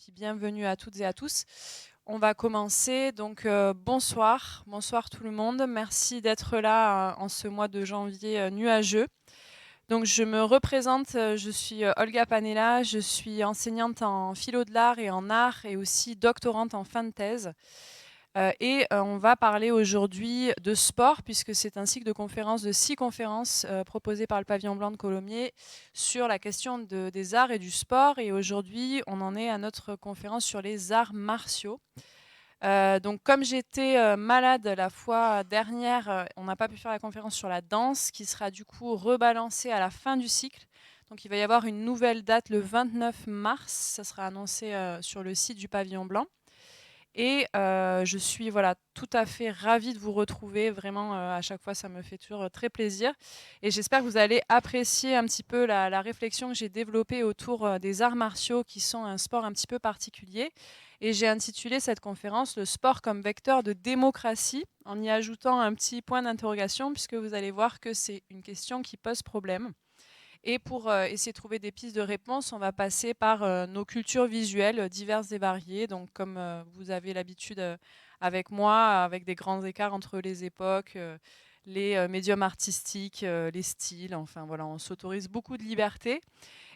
puis bienvenue à toutes et à tous. On va commencer, donc bonsoir tout le monde. Merci d'être là en ce mois de janvier nuageux. Donc je me représente, je suis Olga Panella, je suis enseignante en philo de l'art et en art et aussi doctorante en fin de thèse. On va parler aujourd'hui de sport, puisque c'est un cycle de conférences, de 6 conférences proposées par le Pavillon Blanc de Colomiers sur la question des arts et du sport. Et aujourd'hui, on en est à notre conférence sur les arts martiaux. Donc comme j'étais malade la fois dernière, on n'a pas pu faire la conférence sur la danse, qui sera du coup rebalancée à la fin du cycle. Donc il va y avoir une nouvelle date le 29 mars, ça sera annoncé sur le site du Pavillon Blanc. Et je suis voilà, tout à fait ravie de vous retrouver. Vraiment, à chaque fois, ça me fait toujours très plaisir. Et j'espère que vous allez apprécier un petit peu la réflexion que j'ai développée autour des arts martiaux, qui sont un sport un petit peu particulier. Et j'ai intitulé cette conférence « Le sport comme vecteur de démocratie », en y ajoutant un petit point d'interrogation, puisque vous allez voir que c'est une question qui pose problème. Et pour essayer de trouver des pistes de réponse, on va passer par nos cultures visuelles diverses et variées. Donc, comme vous avez l'habitude avec moi, avec des grands écarts entre les époques, les médiums artistiques, les styles. Enfin, voilà, on s'autorise beaucoup de liberté.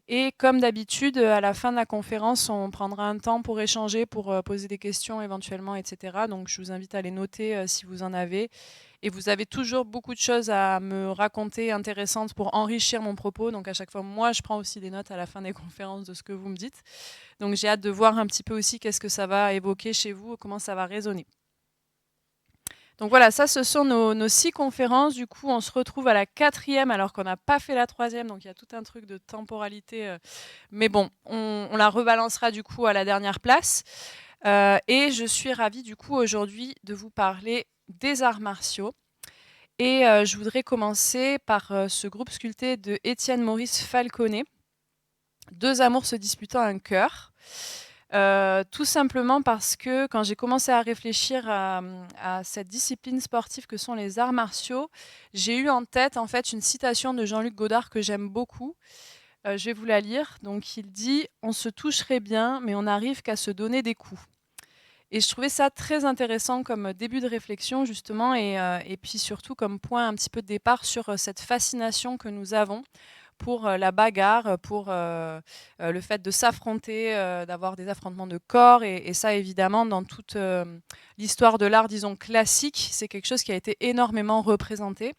Et comme d'habitude, à la fin de la conférence, on prendra un temps pour échanger, pour poser des questions éventuellement, etc. Donc, je vous invite à les noter si vous en avez. Et vous avez toujours beaucoup de choses à me raconter intéressantes pour enrichir mon propos. Donc à chaque fois, moi, je prends aussi des notes à la fin des conférences de ce que vous me dites. Donc j'ai hâte de voir un petit peu aussi qu'est-ce que ça va évoquer chez vous, comment ça va résonner. Donc voilà, ça, ce sont nos 6 conférences. Du coup, on se retrouve à la 4e alors qu'on n'a pas fait la 3e. Donc il y a tout un truc de temporalité. Mais bon, on la rebalancera du coup à la dernière place. Et je suis ravie du coup aujourd'hui de vous parler des arts martiaux. Et je voudrais commencer par ce groupe sculpté de Étienne Maurice Falconet, Deux amours se disputant un cœur. Tout simplement parce que quand j'ai commencé à réfléchir à cette discipline sportive que sont les arts martiaux, j'ai eu en tête en fait une citation de Jean-Luc Godard que j'aime beaucoup. Je vais vous la lire. Donc il dit « On se toucherait bien, mais on n'arrive qu'à se donner des coups ». Et je trouvais ça très intéressant comme début de réflexion justement et puis surtout comme point un petit peu de départ sur cette fascination que nous avons pour la bagarre, pour le fait de s'affronter, d'avoir des affrontements de corps et ça évidemment dans toute l'histoire de l'art disons classique, c'est quelque chose qui a été énormément représenté.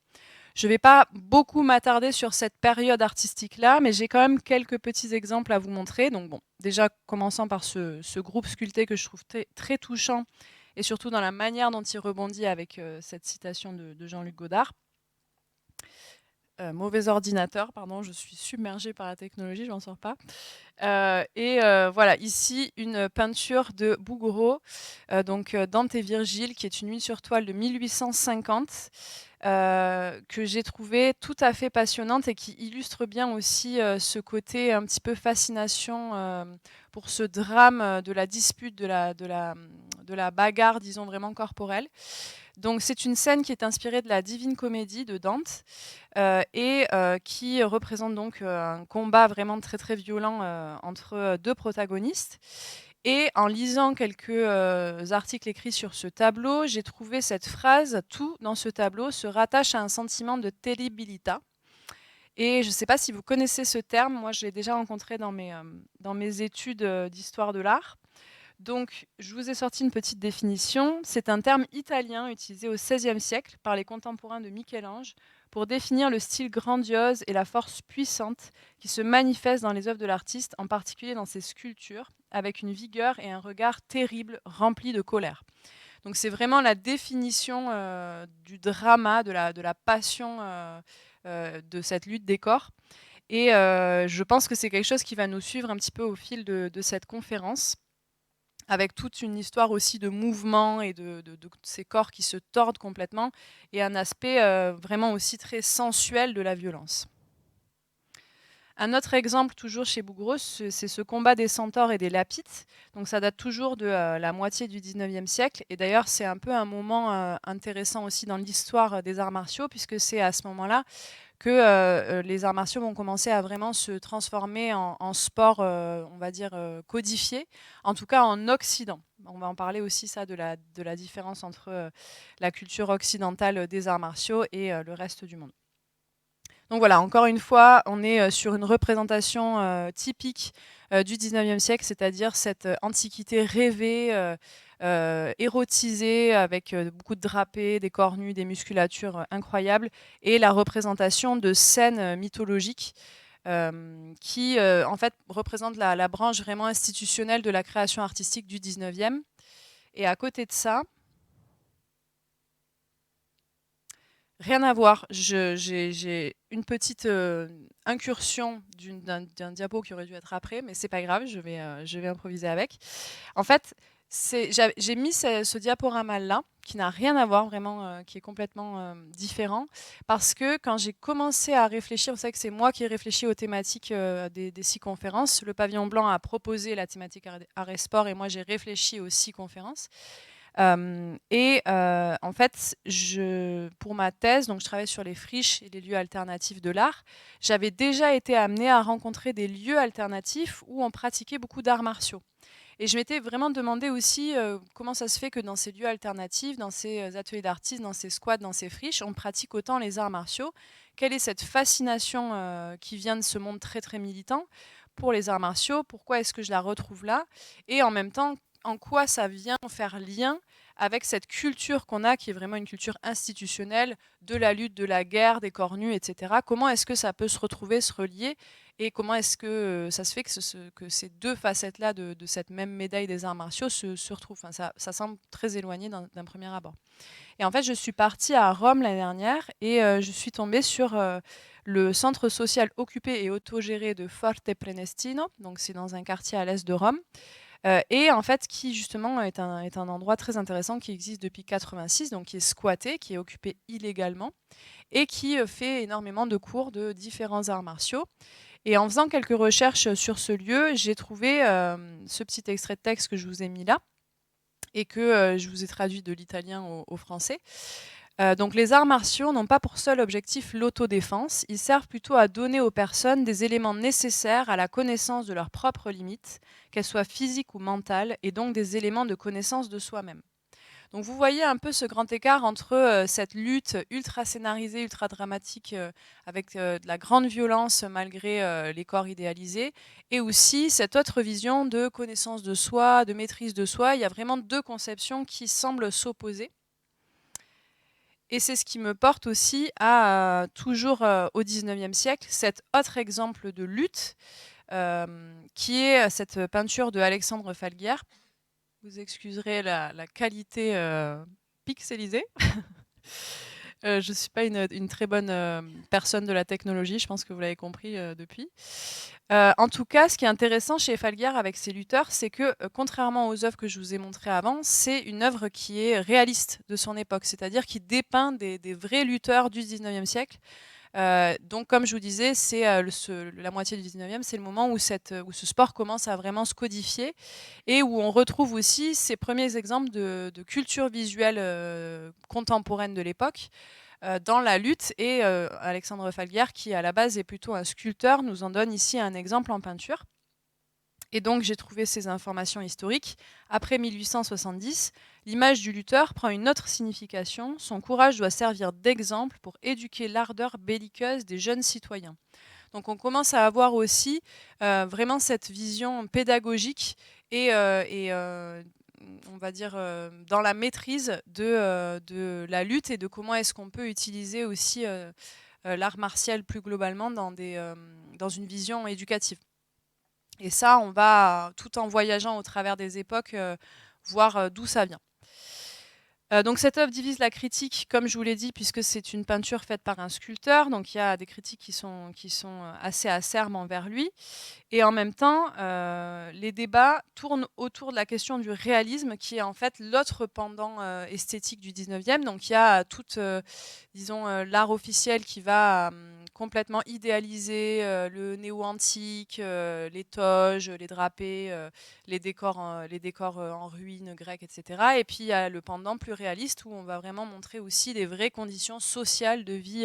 Je ne vais pas beaucoup m'attarder sur cette période artistique-là, mais j'ai quand même quelques petits exemples à vous montrer. Donc bon, déjà commençant par ce groupe sculpté que je trouve très touchant, et surtout dans la manière dont il rebondit avec cette citation de Jean-Luc Godard. Mauvais ordinateur, pardon, je suis submergée par la technologie, je m'en sors pas. Voilà, ici une peinture de Bouguereau, donc Dante et Virgile, qui est une huile sur toile de 1850, que j'ai trouvée tout à fait passionnante et qui illustre bien aussi ce côté un petit peu fascination pour ce drame de la dispute, de la bagarre, disons vraiment corporelle. Donc c'est une scène qui est inspirée de la Divine Comédie de Dante qui représente donc un combat vraiment très très violent entre deux protagonistes. Et en lisant quelques articles écrits sur ce tableau, j'ai trouvé cette phrase « Tout dans ce tableau se rattache à un sentiment de terribilità ». Et je ne sais pas si vous connaissez ce terme, moi je l'ai déjà rencontré dans mes études d'histoire de l'art. Donc, je vous ai sorti une petite définition. C'est un terme italien utilisé au XVIe siècle par les contemporains de Michel-Ange pour définir le style grandiose et la force puissante qui se manifeste dans les œuvres de l'artiste, en particulier dans ses sculptures, avec une vigueur et un regard terrible, rempli de colère. Donc, c'est vraiment la définition du drama, de la passion de cette lutte des corps. Et je pense que c'est quelque chose qui va nous suivre un petit peu au fil de cette conférence, avec toute une histoire aussi de mouvement et de ces corps qui se tordent complètement, et un aspect vraiment aussi très sensuel de la violence. Un autre exemple, toujours chez Bouguereau, c'est ce combat des centaures et des lapites. Donc ça date toujours de la moitié du 19e siècle. Et d'ailleurs, c'est un peu un moment intéressant aussi dans l'histoire des arts martiaux, puisque c'est à ce moment-là que les arts martiaux vont commencer à vraiment se transformer en sport, on va dire, codifié, en tout cas en Occident. On va en parler aussi ça de la différence entre la culture occidentale des arts martiaux et le reste du monde. Donc voilà, encore une fois, on est sur une représentation typique du 19e siècle, c'est-à-dire cette antiquité rêvée, érotisée, avec beaucoup de drapés, des corps nus, des musculatures incroyables, et la représentation de scènes mythologiques qui, en fait, représentent la branche vraiment institutionnelle de la création artistique du 19e. Et à côté de ça, rien à voir. J'ai une petite incursion d'un diapo qui aurait dû être après, mais c'est pas grave, je vais improviser avec. En fait, j'ai mis ce diaporama-là, qui n'a rien à voir vraiment, qui est complètement différent, parce que quand j'ai commencé à réfléchir, vous savez que c'est moi qui ai réfléchi aux thématiques des 6 conférences. Le pavillon blanc a proposé la thématique art et sport, et moi j'ai réfléchi aux 6 conférences. En fait, pour ma thèse, donc je travaille sur les friches et les lieux alternatifs de l'art. J'avais déjà été amenée à rencontrer des lieux alternatifs où on pratiquait beaucoup d'arts martiaux. Et je m'étais vraiment demandé aussi comment ça se fait que dans ces lieux alternatifs, dans ces ateliers d'artistes, dans ces squats, dans ces friches, on pratique autant les arts martiaux. Quelle est cette fascination qui vient de ce monde très très militant pour les arts martiaux? Pourquoi est-ce que je la retrouve là? Et en même temps, en quoi ça vient faire lien avec cette culture qu'on a, qui est vraiment une culture institutionnelle de la lutte, de la guerre, des corps nus, etc. Comment est-ce que ça peut se retrouver, se relier? Et comment est-ce que ça se fait que ces deux facettes-là de cette même médaille des arts martiaux se retrouvent? Enfin, ça semble très éloigné d'un premier abord. Et en fait, je suis partie à Rome l'année dernière et je suis tombée sur le centre social occupé et autogéré de Forte Prenestino. Donc, c'est dans un quartier à l'est de Rome. Et en fait, qui justement est un endroit très intéressant qui existe depuis 86, donc qui est squatté, qui est occupé illégalement et qui fait énormément de cours de différents arts martiaux. Et en faisant quelques recherches sur ce lieu, j'ai trouvé ce petit extrait de texte que je vous ai mis là et que je vous ai traduit de l'italien au français. Donc les arts martiaux n'ont pas pour seul objectif l'autodéfense, ils servent plutôt à donner aux personnes des éléments nécessaires à la connaissance de leurs propres limites, qu'elles soient physiques ou mentales, et donc des éléments de connaissance de soi-même. Donc vous voyez un peu ce grand écart entre cette lutte ultra scénarisée, ultra dramatique, avec de la grande violence malgré les corps idéalisés, et aussi cette autre vision de connaissance de soi, de maîtrise de soi. Il y a vraiment deux conceptions qui semblent s'opposer. Et c'est ce qui me porte aussi à, toujours au 19e siècle, cet autre exemple de lutte, qui est cette peinture de Alexandre Falguière. Vous excuserez la qualité pixelisée. Je ne suis pas une très bonne personne de la technologie, je pense que vous l'avez compris depuis. En tout cas, ce qui est intéressant chez Falguière avec ses lutteurs, c'est que, contrairement aux œuvres que je vous ai montrées avant, c'est une œuvre qui est réaliste de son époque, c'est-à-dire qui dépeint des vrais lutteurs du 19e siècle. Donc comme je vous disais, c'est la moitié du 19e, c'est le moment où ce sport commence à vraiment se codifier et où on retrouve aussi ces premiers exemples de culture visuelle contemporaine de l'époque dans la lutte. Et Alexandre Falguière, qui à la base est plutôt un sculpteur, nous en donne ici un exemple en peinture. Et donc j'ai trouvé ces informations historiques. Après 1870, l'image du lutteur prend une autre signification. Son courage doit servir d'exemple pour éduquer l'ardeur belliqueuse des jeunes citoyens. Donc on commence à avoir aussi vraiment cette vision pédagogique et on va dire dans la maîtrise de la lutte et de comment est-ce qu'on peut utiliser aussi l'art martial plus globalement dans une vision éducative. Et ça, on va, tout en voyageant au travers des époques, voir d'où ça vient. Donc cette œuvre divise la critique, comme je vous l'ai dit, puisque c'est une peinture faite par un sculpteur, donc il y a des critiques qui sont assez acerbes envers lui. Et en même temps, les débats tournent autour de la question du réalisme, qui est en fait l'autre pendant esthétique du 19e. Donc il y a disons, l'art officiel qui va complètement idéaliser le néo-antique, les toges, les drapés, les décors en ruine grecques, etc. Et puis il y a le pendant plus réaliste, où on va vraiment montrer aussi les vraies conditions sociales de vie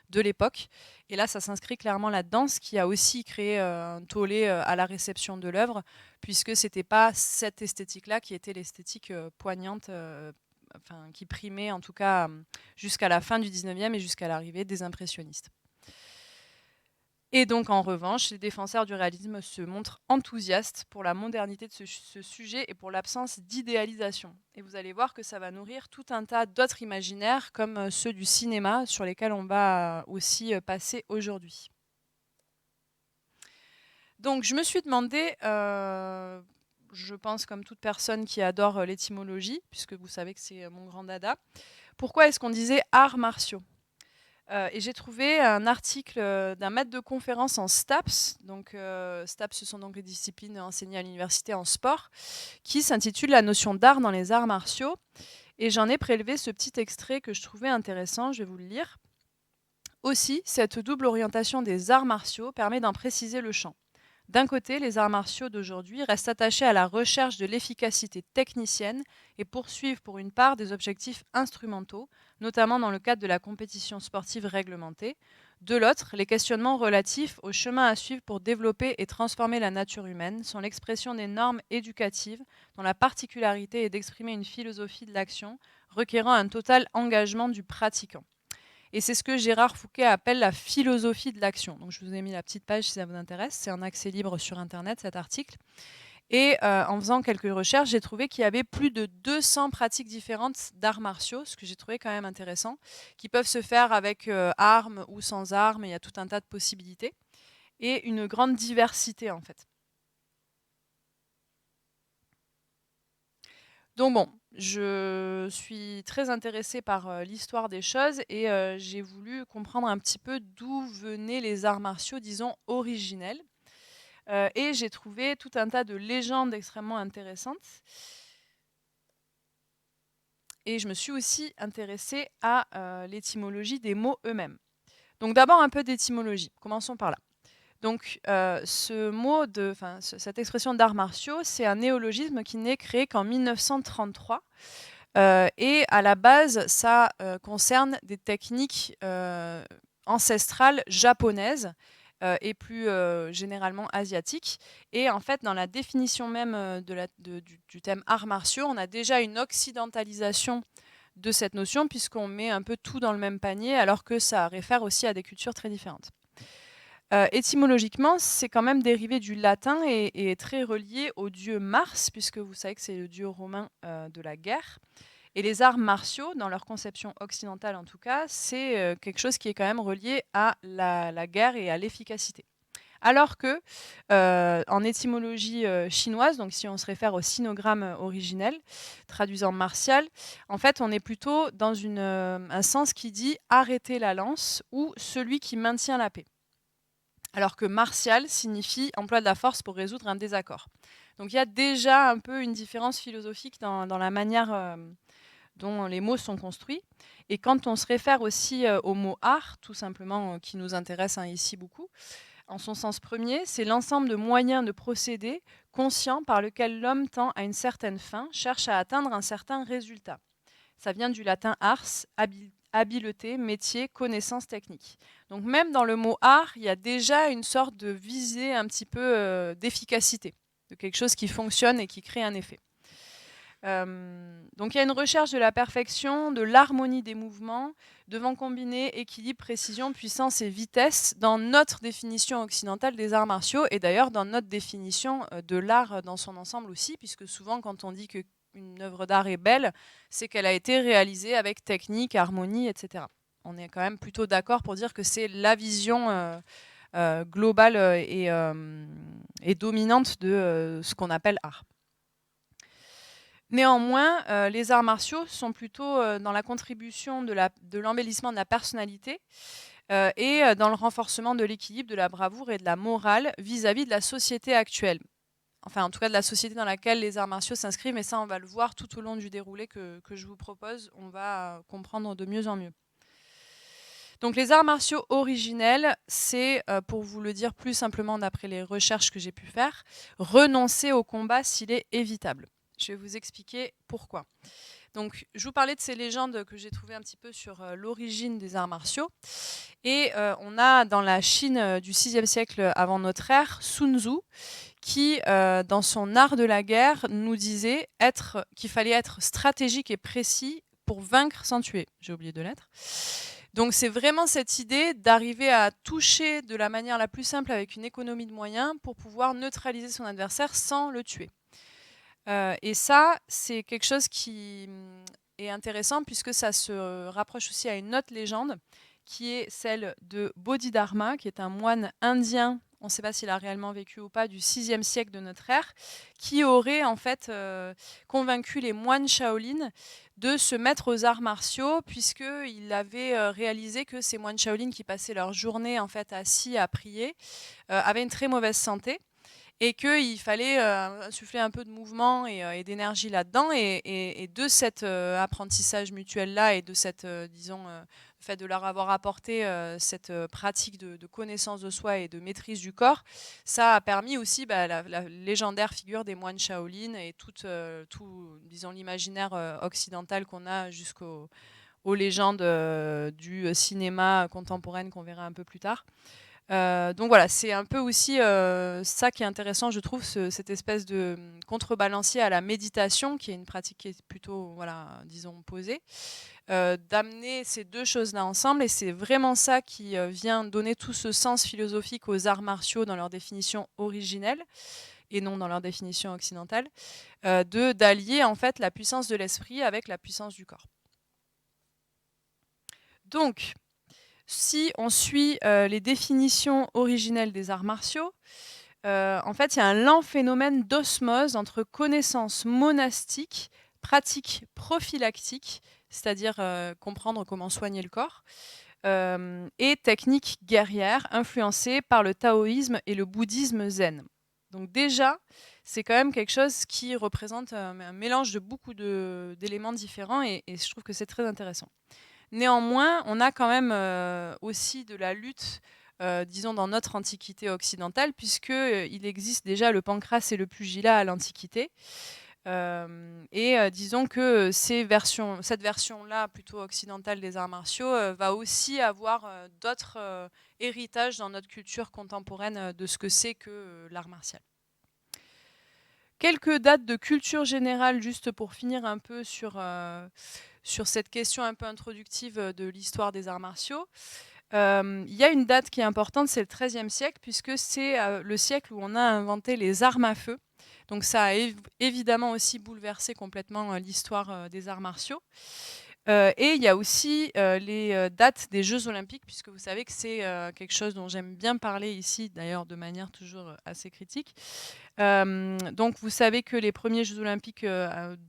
de l'époque. Et là, ça s'inscrit clairement là-dedans, ce qui a aussi créé un tollé à la réception de l'œuvre, puisque c'était pas cette esthétique-là qui était l'esthétique poignante, enfin, qui primait en tout cas jusqu'à la fin du 19e et jusqu'à l'arrivée des impressionnistes. Et donc, en revanche, les défenseurs du réalisme se montrent enthousiastes pour la modernité de ce sujet et pour l'absence d'idéalisation. Et vous allez voir que ça va nourrir tout un tas d'autres imaginaires, comme ceux du cinéma, sur lesquels on va aussi passer aujourd'hui. Donc, je me suis demandé, je pense comme toute personne qui adore l'étymologie, puisque vous savez que c'est mon grand dada, pourquoi est-ce qu'on disait arts martiaux ? Et j'ai trouvé un article d'un maître de conférence en STAPS. Donc, STAPS, ce sont donc les disciplines enseignées à l'université en sport, qui s'intitule La notion d'art dans les arts martiaux. Et j'en ai prélevé ce petit extrait que je trouvais intéressant, je vais vous le lire. Aussi, cette double orientation des arts martiaux permet d'en préciser le champ. D'un côté, les arts martiaux d'aujourd'hui restent attachés à la recherche de l'efficacité technicienne et poursuivent pour une part des objectifs instrumentaux, notamment dans le cadre de la compétition sportive réglementée. De l'autre, les questionnements relatifs au chemin à suivre pour développer et transformer la nature humaine sont l'expression des normes éducatives dont la particularité est d'exprimer une philosophie de l'action requérant un total engagement du pratiquant. Et c'est ce que Gérard Fouquet appelle la philosophie de l'action. Donc, je vous ai mis la petite page si ça vous intéresse. C'est en accès libre sur Internet, cet article. Et en faisant quelques recherches, j'ai trouvé qu'il y avait plus de 200 pratiques différentes d'arts martiaux, ce que j'ai trouvé quand même intéressant, qui peuvent se faire avec armes ou sans armes. Il y a tout un tas de possibilités. Et une grande diversité, en fait. Donc bon, je suis très intéressée par l'histoire des choses et j'ai voulu comprendre un petit peu d'où venaient les arts martiaux, disons, originels. Et j'ai trouvé tout un tas de légendes extrêmement intéressantes. Et je me suis aussi intéressée à l'étymologie des mots eux-mêmes. Donc d'abord un peu d'étymologie, commençons par là. Donc, cette expression d'arts martiaux, c'est un néologisme qui n'est créé qu'en 1933. Et à la base, ça concerne des techniques ancestrales japonaises et plus généralement asiatiques. Et en fait, dans la définition même du thème arts martiaux, on a déjà une occidentalisation de cette notion, puisqu'on met un peu tout dans le même panier, alors que ça réfère aussi à des cultures très différentes. Étymologiquement, c'est quand même dérivé du latin et très relié au dieu Mars, puisque vous savez que c'est le dieu romain de la guerre. Et les arts martiaux, dans leur conception occidentale en tout cas, c'est quelque chose qui est quand même relié à la guerre et à l'efficacité. Alors que, en étymologie chinoise, donc si on se réfère au sinogramme originel, traduisant martial, en fait, on est plutôt dans un sens qui dit « arrêter la lance » ou « celui qui maintient la paix ». Alors que martial signifie emploi de la force pour résoudre un désaccord. Donc il y a déjà un peu une différence philosophique dans la manière dont les mots sont construits. Et quand on se réfère aussi au mot art, tout simplement, qui nous intéresse ici beaucoup, en son sens premier, c'est l'ensemble de moyens de procéder conscients par lequel l'homme tend à une certaine fin, cherche à atteindre un certain résultat. Ça vient du latin ars, habileté, métier, connaissance technique. Donc même dans le mot art, il y a déjà une sorte de visée un petit peu d'efficacité, de quelque chose qui fonctionne et qui crée un effet. Donc il y a une recherche de la perfection, de l'harmonie des mouvements, devant combiner équilibre, précision, puissance et vitesse dans notre définition occidentale des arts martiaux et d'ailleurs dans notre définition de l'art dans son ensemble aussi, puisque souvent quand on dit qu'une œuvre d'art est belle, c'est qu'elle a été réalisée avec technique, harmonie, etc. On est quand même plutôt d'accord pour dire que c'est la vision globale et dominante de ce qu'on appelle art. Néanmoins, les arts martiaux sont plutôt dans la contribution de l'embellissement de la personnalité et dans le renforcement de l'équilibre, de la bravoure et de la morale vis-à-vis de la société actuelle. Enfin, en tout cas, de la société dans laquelle les arts martiaux s'inscrivent, mais ça, on va le voir tout au long du déroulé que je vous propose. On va comprendre de mieux en mieux. Donc, les arts martiaux originels, c'est, pour vous le dire plus simplement d'après les recherches que j'ai pu faire, renoncer au combat s'il est évitable. Je vais vous expliquer pourquoi. Donc, je vous parlais de ces légendes que j'ai trouvées un petit peu sur l'origine des arts martiaux. Et on a dans la Chine du 6e siècle avant notre ère, Sun Tzu, qui, dans son art de la guerre, nous disait qu'il fallait être stratégique et précis pour vaincre sans tuer. J'ai oublié de l'être. Donc c'est vraiment cette idée d'arriver à toucher de la manière la plus simple avec une économie de moyens pour pouvoir neutraliser son adversaire sans le tuer. Et ça, c'est quelque chose qui est intéressant puisque ça se rapproche aussi à une autre légende qui est celle de Bodhidharma, qui est un moine indien, on ne sait pas s'il a réellement vécu ou pas, du 6e siècle de notre ère, qui aurait en fait convaincu les moines Shaolin de se mettre aux arts martiaux, puisqu'il avait réalisé que ces moines Shaolin qui passaient leur journée en fait assis à prier avaient une très mauvaise santé et qu'il fallait insuffler un peu de mouvement et d'énergie là-dedans. Et de cet apprentissage mutuel-là et de cette, le fait de leur avoir apporté cette pratique de connaissance de soi et de maîtrise du corps, ça a permis aussi la légendaire figure des moines Shaolin et tout, disons, l'imaginaire occidental qu'on a aux légendes du cinéma contemporain qu'on verra un peu plus tard. Donc voilà, c'est un peu aussi ça qui est intéressant, je trouve, cette espèce de contrebalancier à la méditation, qui est une pratique qui est plutôt, voilà, disons, posée, d'amener ces deux choses-là ensemble. Et c'est vraiment ça qui vient donner tout ce sens philosophique aux arts martiaux dans leur définition originelle et non dans leur définition occidentale, d'allier en fait la puissance de l'esprit avec la puissance du corps. Donc, si on suit les définitions originelles des arts martiaux, en fait, il y a un lent phénomène d'osmose entre connaissances monastiques, pratiques prophylactiques, c'est-à-dire comprendre comment soigner le corps, et techniques guerrières influencées par le taoïsme et le bouddhisme zen. Donc déjà, c'est quand même quelque chose qui représente un mélange de beaucoup d'éléments différents et je trouve que c'est très intéressant. Néanmoins, on a quand même aussi de la lutte, disons, dans notre antiquité occidentale, puisqu'il existe déjà le pancrace et le pugilat à l'Antiquité. Disons que cette version-là, plutôt occidentale des arts martiaux, va aussi avoir d'autres héritages dans notre culture contemporaine de ce que c'est que l'art martial. Quelques dates de culture générale, juste pour finir un peu sur cette question un peu introductive de l'histoire des arts martiaux. Il y a une date qui est importante, c'est le XIIIe siècle, puisque c'est le siècle où on a inventé les armes à feu. Donc ça a évidemment aussi bouleversé complètement l'histoire des arts martiaux. Et il y a aussi les dates des Jeux Olympiques, puisque vous savez que c'est quelque chose dont j'aime bien parler ici, d'ailleurs de manière toujours assez critique. Donc vous savez que les premiers Jeux Olympiques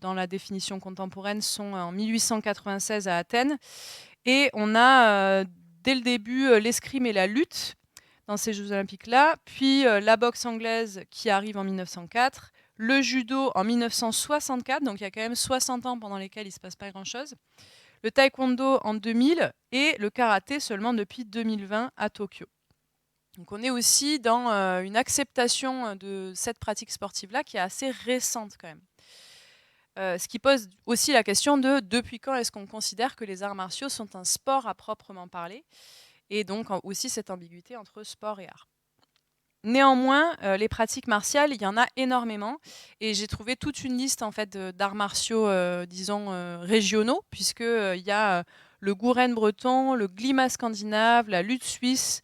dans la définition contemporaine sont en 1896 à Athènes. Et on a dès le début l'escrime et la lutte dans ces Jeux Olympiques-là, puis la boxe anglaise qui arrive en 1904, le judo en 1964, donc il y a quand même 60 ans pendant lesquels il ne se passe pas grand-chose, le taekwondo en 2000 et le karaté seulement depuis 2020 à Tokyo. Donc on est aussi dans une acceptation de cette pratique sportive-là qui est assez récente quand même. Ce qui pose aussi la question de depuis quand est-ce qu'on considère que les arts martiaux sont un sport à proprement parler, et donc aussi cette ambiguïté entre sport et art. Néanmoins, les pratiques martiales, il y en a énormément, et j'ai trouvé toute une liste en fait d'arts martiaux, disons régionaux, puisque il y a le gouren breton, le glima scandinave, la lutte suisse,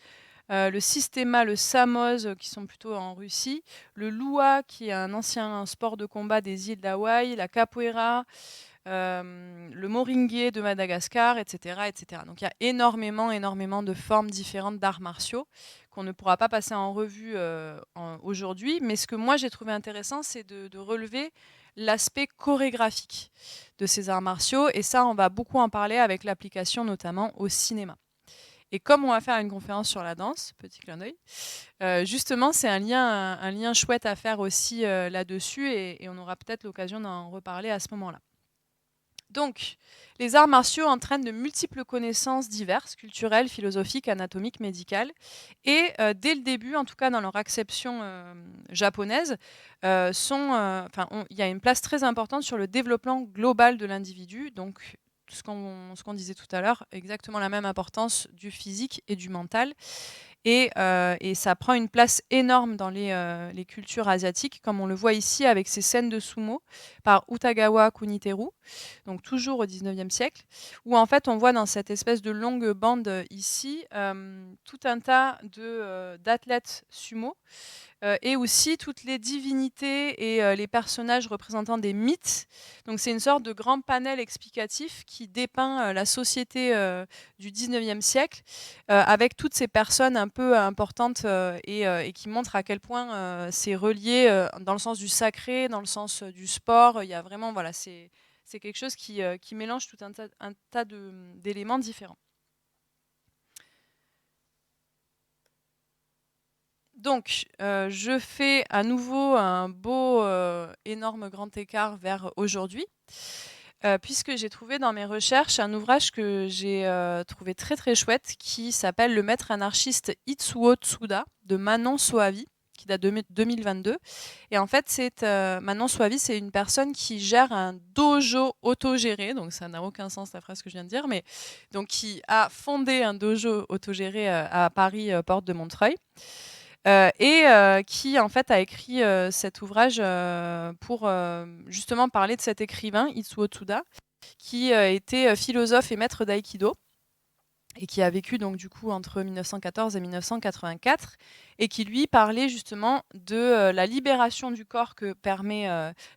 le sistema, le samoz, qui sont plutôt en Russie, le lua, qui est un ancien sport de combat des îles d'Hawaï, la capoeira, le moringue de Madagascar, etc., etc. Donc il y a énormément de formes différentes d'arts martiaux qu'on ne pourra pas passer en revue aujourd'hui. Mais ce que moi j'ai trouvé intéressant, c'est de relever l'aspect chorégraphique de ces arts martiaux. Et ça, on va beaucoup en parler avec l'application notamment au cinéma. Et comme on va faire une conférence sur la danse, petit clin d'œil, justement, c'est un lien chouette à faire aussi là-dessus, et on aura peut-être l'occasion d'en reparler à ce moment-là. Donc, les arts martiaux entraînent de multiples connaissances diverses, culturelles, philosophiques, anatomiques, médicales. Et dès le début, en tout cas dans leur acception japonaise, il y a une place très importante sur le développement global de l'individu. Donc, ce qu'on disait tout à l'heure, exactement la même importance du physique et du mental. Et ça prend une place énorme dans les cultures asiatiques, comme on le voit ici avec ces scènes de sumo par Utagawa Kuniteru, donc toujours au 19e siècle, où en fait on voit dans cette espèce de longue bande ici tout un tas d'athlètes sumo et aussi toutes les divinités et les personnages représentant des mythes. Donc c'est une sorte de grand panel explicatif qui dépeint la société du 19e siècle avec toutes ces personnes un peu importantes et qui montrent à quel point c'est relié dans le sens du sacré, dans le sens du sport. Il y a vraiment, voilà, c'est quelque chose qui mélange tout un tas d'éléments différents. Donc, je fais à nouveau un beau, énorme grand écart vers aujourd'hui, puisque j'ai trouvé dans mes recherches un ouvrage que j'ai trouvé très très chouette, qui s'appelle Le maître anarchiste Itsuo Tsuda de Manon Soavi, qui date de 2022. Et en fait, Manon Soavi, c'est une personne qui gère un dojo autogéré, donc ça n'a aucun sens la phrase que je viens de dire, mais donc qui a fondé un dojo autogéré à Paris, porte de Montreuil. Qui en fait a écrit cet ouvrage pour justement parler de cet écrivain Itsuo Tsuda, qui était philosophe et maître d'aïkido et qui a vécu donc du coup entre 1914 et 1984 et qui lui parlait justement de la libération du corps que permet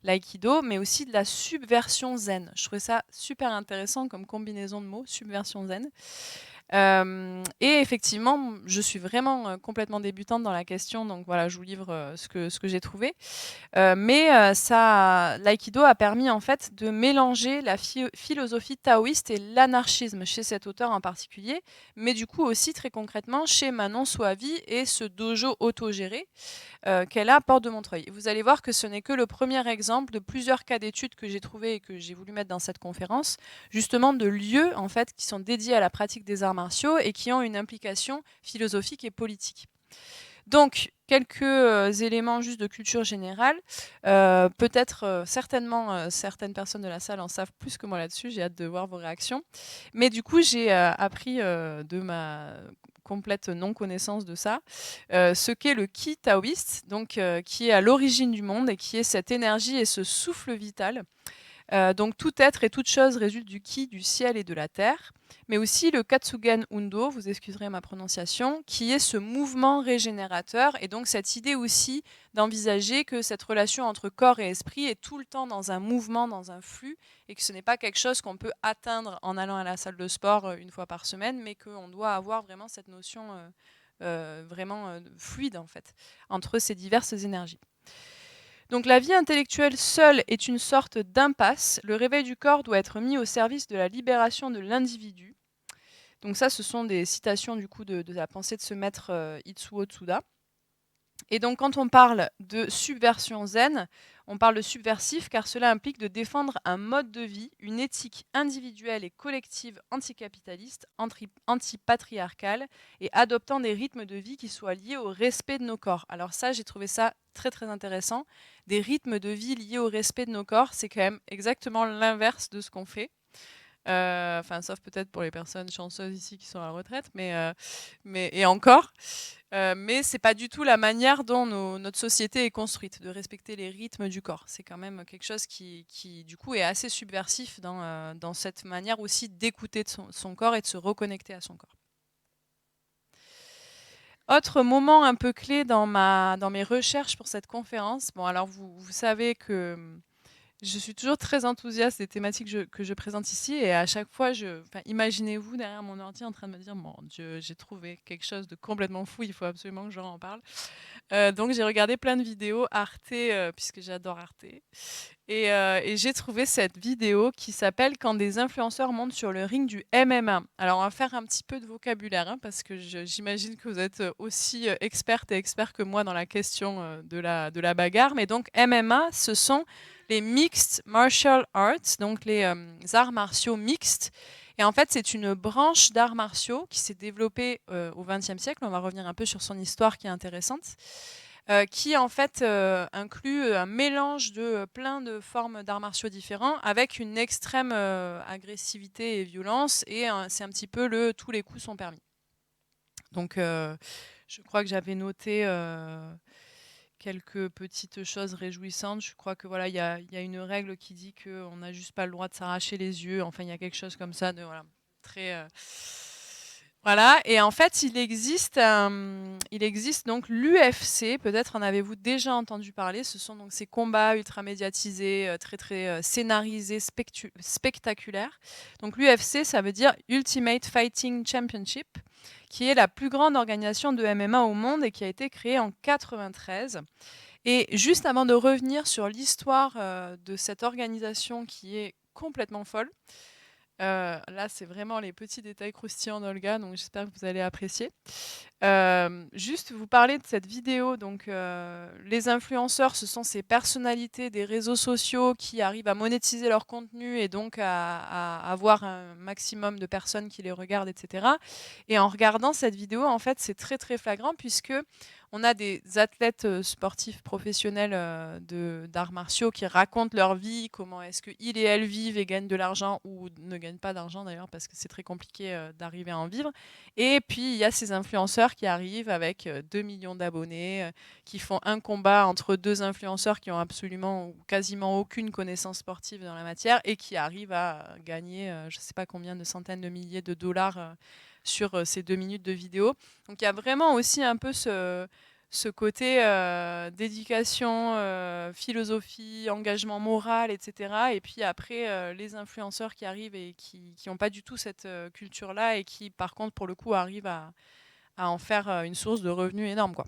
l'aïkido, mais aussi de la subversion zen. Je trouvais ça super intéressant comme combinaison de mots, subversion zen. Et effectivement, je suis vraiment complètement débutante dans la question, donc voilà, je vous livre ce que j'ai trouvé. L'aïkido a permis en fait de mélanger la philosophie taoïste et l'anarchisme chez cet auteur en particulier, mais du coup aussi très concrètement chez Manon Soavi et ce dojo autogéré qu'elle a à Porte de Montreuil. Vous allez voir que ce n'est que le premier exemple de plusieurs cas d'études que j'ai trouvés et que j'ai voulu mettre dans cette conférence, justement de lieux en fait qui sont dédiés à la pratique des arts martiaux et qui ont une implication philosophique et politique. Donc, quelques éléments juste de culture générale. Peut-être, certainement, certaines personnes de la salle en savent plus que moi là-dessus. J'ai hâte de voir vos réactions. Mais du coup, j'ai appris de ma complète non-connaissance de ça, ce qu'est le ki taoïste, donc, qui est à l'origine du monde et qui est cette énergie et ce souffle vital. Donc tout être et toute chose résulte du ki, du ciel et de la terre, mais aussi le Katsugen Undo, vous excuserez ma prononciation, qui est ce mouvement régénérateur et donc cette idée aussi d'envisager que cette relation entre corps et esprit est tout le temps dans un mouvement, dans un flux, et que ce n'est pas quelque chose qu'on peut atteindre en allant à la salle de sport une fois par semaine, mais qu'on doit avoir vraiment cette notion vraiment fluide en fait, entre ces diverses énergies. Donc la vie intellectuelle seule est une sorte d'impasse. Le réveil du corps doit être mis au service de la libération de l'individu. Donc ça, ce sont des citations du coup de la pensée de ce maître Itsuo Tsuda. Et donc quand on parle de subversion zen, on parle de subversif car cela implique de défendre un mode de vie, une éthique individuelle et collective anticapitaliste, antipatriarcale et adoptant des rythmes de vie qui soient liés au respect de nos corps. Alors ça, j'ai trouvé ça très très intéressant. Des rythmes de vie liés au respect de nos corps, c'est quand même exactement l'inverse de ce qu'on fait. Enfin, sauf peut-être pour les personnes chanceuses ici qui sont à la retraite, et encore. Mais c'est pas du tout la manière dont notre société est construite, de respecter les rythmes du corps. C'est quand même quelque chose qui du coup, est assez subversif dans cette manière aussi d'écouter son corps et de se reconnecter à son corps. Autre moment un peu clé dans mes recherches pour cette conférence. Bon, alors vous savez que je suis toujours très enthousiaste des thématiques que je présente ici et à chaque fois, imaginez-vous derrière mon ordi en train de me dire « Mon Dieu, j'ai trouvé quelque chose de complètement fou, il faut absolument que j'en parle ». Donc j'ai regardé plein de vidéos Arte, puisque j'adore Arte. Et j'ai trouvé cette vidéo qui s'appelle « Quand des influenceurs montent sur le ring du MMA ». Alors on va faire un petit peu de vocabulaire, hein, parce que j'imagine que vous êtes aussi experte et expert que moi dans la question de la bagarre. Mais donc MMA, ce sont les Mixed Martial Arts, donc les arts martiaux mixtes. Et en fait, c'est une branche d'arts martiaux qui s'est développée au XXe siècle. On va revenir un peu sur son histoire qui est intéressante. Qui en fait inclut un mélange de plein de formes d'arts martiaux différents avec une extrême agressivité et violence. Et c'est un petit peu le tous les coups sont permis. Donc, je crois que j'avais noté quelques petites choses réjouissantes. Je crois que voilà, il y a une règle qui dit qu'on n'a juste pas le droit de s'arracher les yeux. Enfin, il y a quelque chose comme ça de voilà, très voilà. Et en fait, il existe donc l'UFC. Peut-être en avez-vous déjà entendu parler. Ce sont donc ces combats ultra médiatisés, très scénarisés, spectaculaires. Donc l'UFC, ça veut dire Ultimate Fighting Championship, qui est la plus grande organisation de MMA au monde et qui a été créée en 93. Et juste avant de revenir sur l'histoire de cette organisation qui est complètement folle, là c'est vraiment les petits détails croustillants d'Olga, donc j'espère que vous allez apprécier. Juste vous parler de cette vidéo, donc les influenceurs, ce sont ces personnalités des réseaux sociaux qui arrivent à monétiser leur contenu et donc à avoir un maximum de personnes qui les regardent, etc. Et en regardant cette vidéo, en fait, c'est très flagrant puisque on a des athlètes sportifs professionnels d'arts martiaux qui racontent leur vie, comment est-ce qu'ils et elles vivent et gagnent de l'argent ou ne gagnent pas d'argent d'ailleurs parce que c'est très compliqué d'arriver à en vivre. Et puis, il y a ces influenceurs qui arrivent avec 2 millions d'abonnés, qui font un combat entre deux influenceurs qui ont absolument ou quasiment aucune connaissance sportive dans la matière et qui arrivent à gagner, je ne sais pas combien de centaines de milliers de dollars sur ces 2 minutes de vidéo. Donc, il y a vraiment aussi un peu ce côté dédication, philosophie, engagement moral, etc. Et puis après, les influenceurs qui arrivent et qui n'ont pas du tout cette culture-là et qui, par contre, pour le coup, arrivent à en faire une source de revenus énorme, quoi.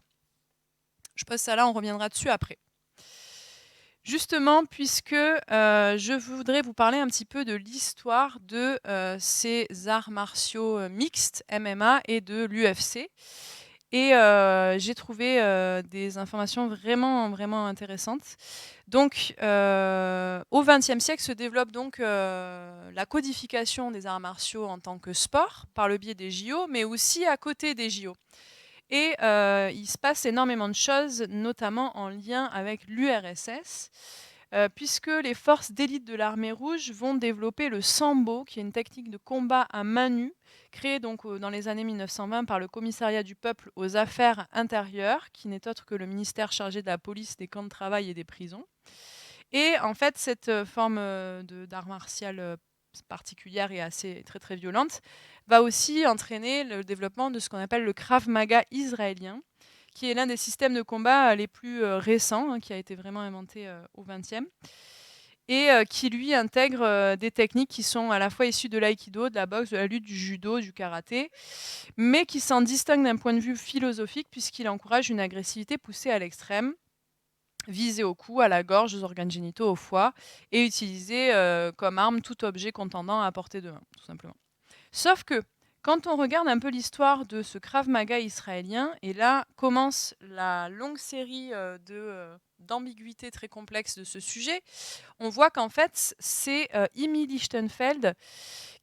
Je pose ça là, on reviendra dessus après. Justement, puisque je voudrais vous parler un petit peu de l'histoire de ces arts martiaux mixtes, MMA, et de l'UFC. Et j'ai trouvé des informations vraiment intéressantes. Donc, au XXe siècle se développe donc la codification des arts martiaux en tant que sport par le biais des JO, mais aussi à côté des JO. Et il se passe énormément de choses, notamment en lien avec l'URSS, puisque les forces d'élite de l'armée rouge vont développer le sambo, qui est une technique de combat à main nue, créée donc dans les années 1920 par le Commissariat du peuple aux affaires intérieures, qui n'est autre que le ministère chargé de la police, des camps de travail et des prisons. Et en fait, cette forme d'art martial particulière et assez très violente va aussi entraîner le développement de ce qu'on appelle le Krav Maga israélien, qui est l'un des systèmes de combat les plus récents, qui a été vraiment inventé au XXe, et qui lui intègre des techniques qui sont à la fois issues de l'aïkido, de la boxe, de la lutte, du judo, du karaté, mais qui s'en distingue d'un point de vue philosophique puisqu'il encourage une agressivité poussée à l'extrême, visée au cou, à la gorge, aux organes génitaux, au foie, et utiliser comme arme tout objet contendant à portée de main, tout simplement. Sauf que, quand on regarde un peu l'histoire de ce Krav Maga israélien, et là commence la longue série d'ambiguïtés très complexes de ce sujet, on voit qu'en fait, c'est Imi Lichtenfeld,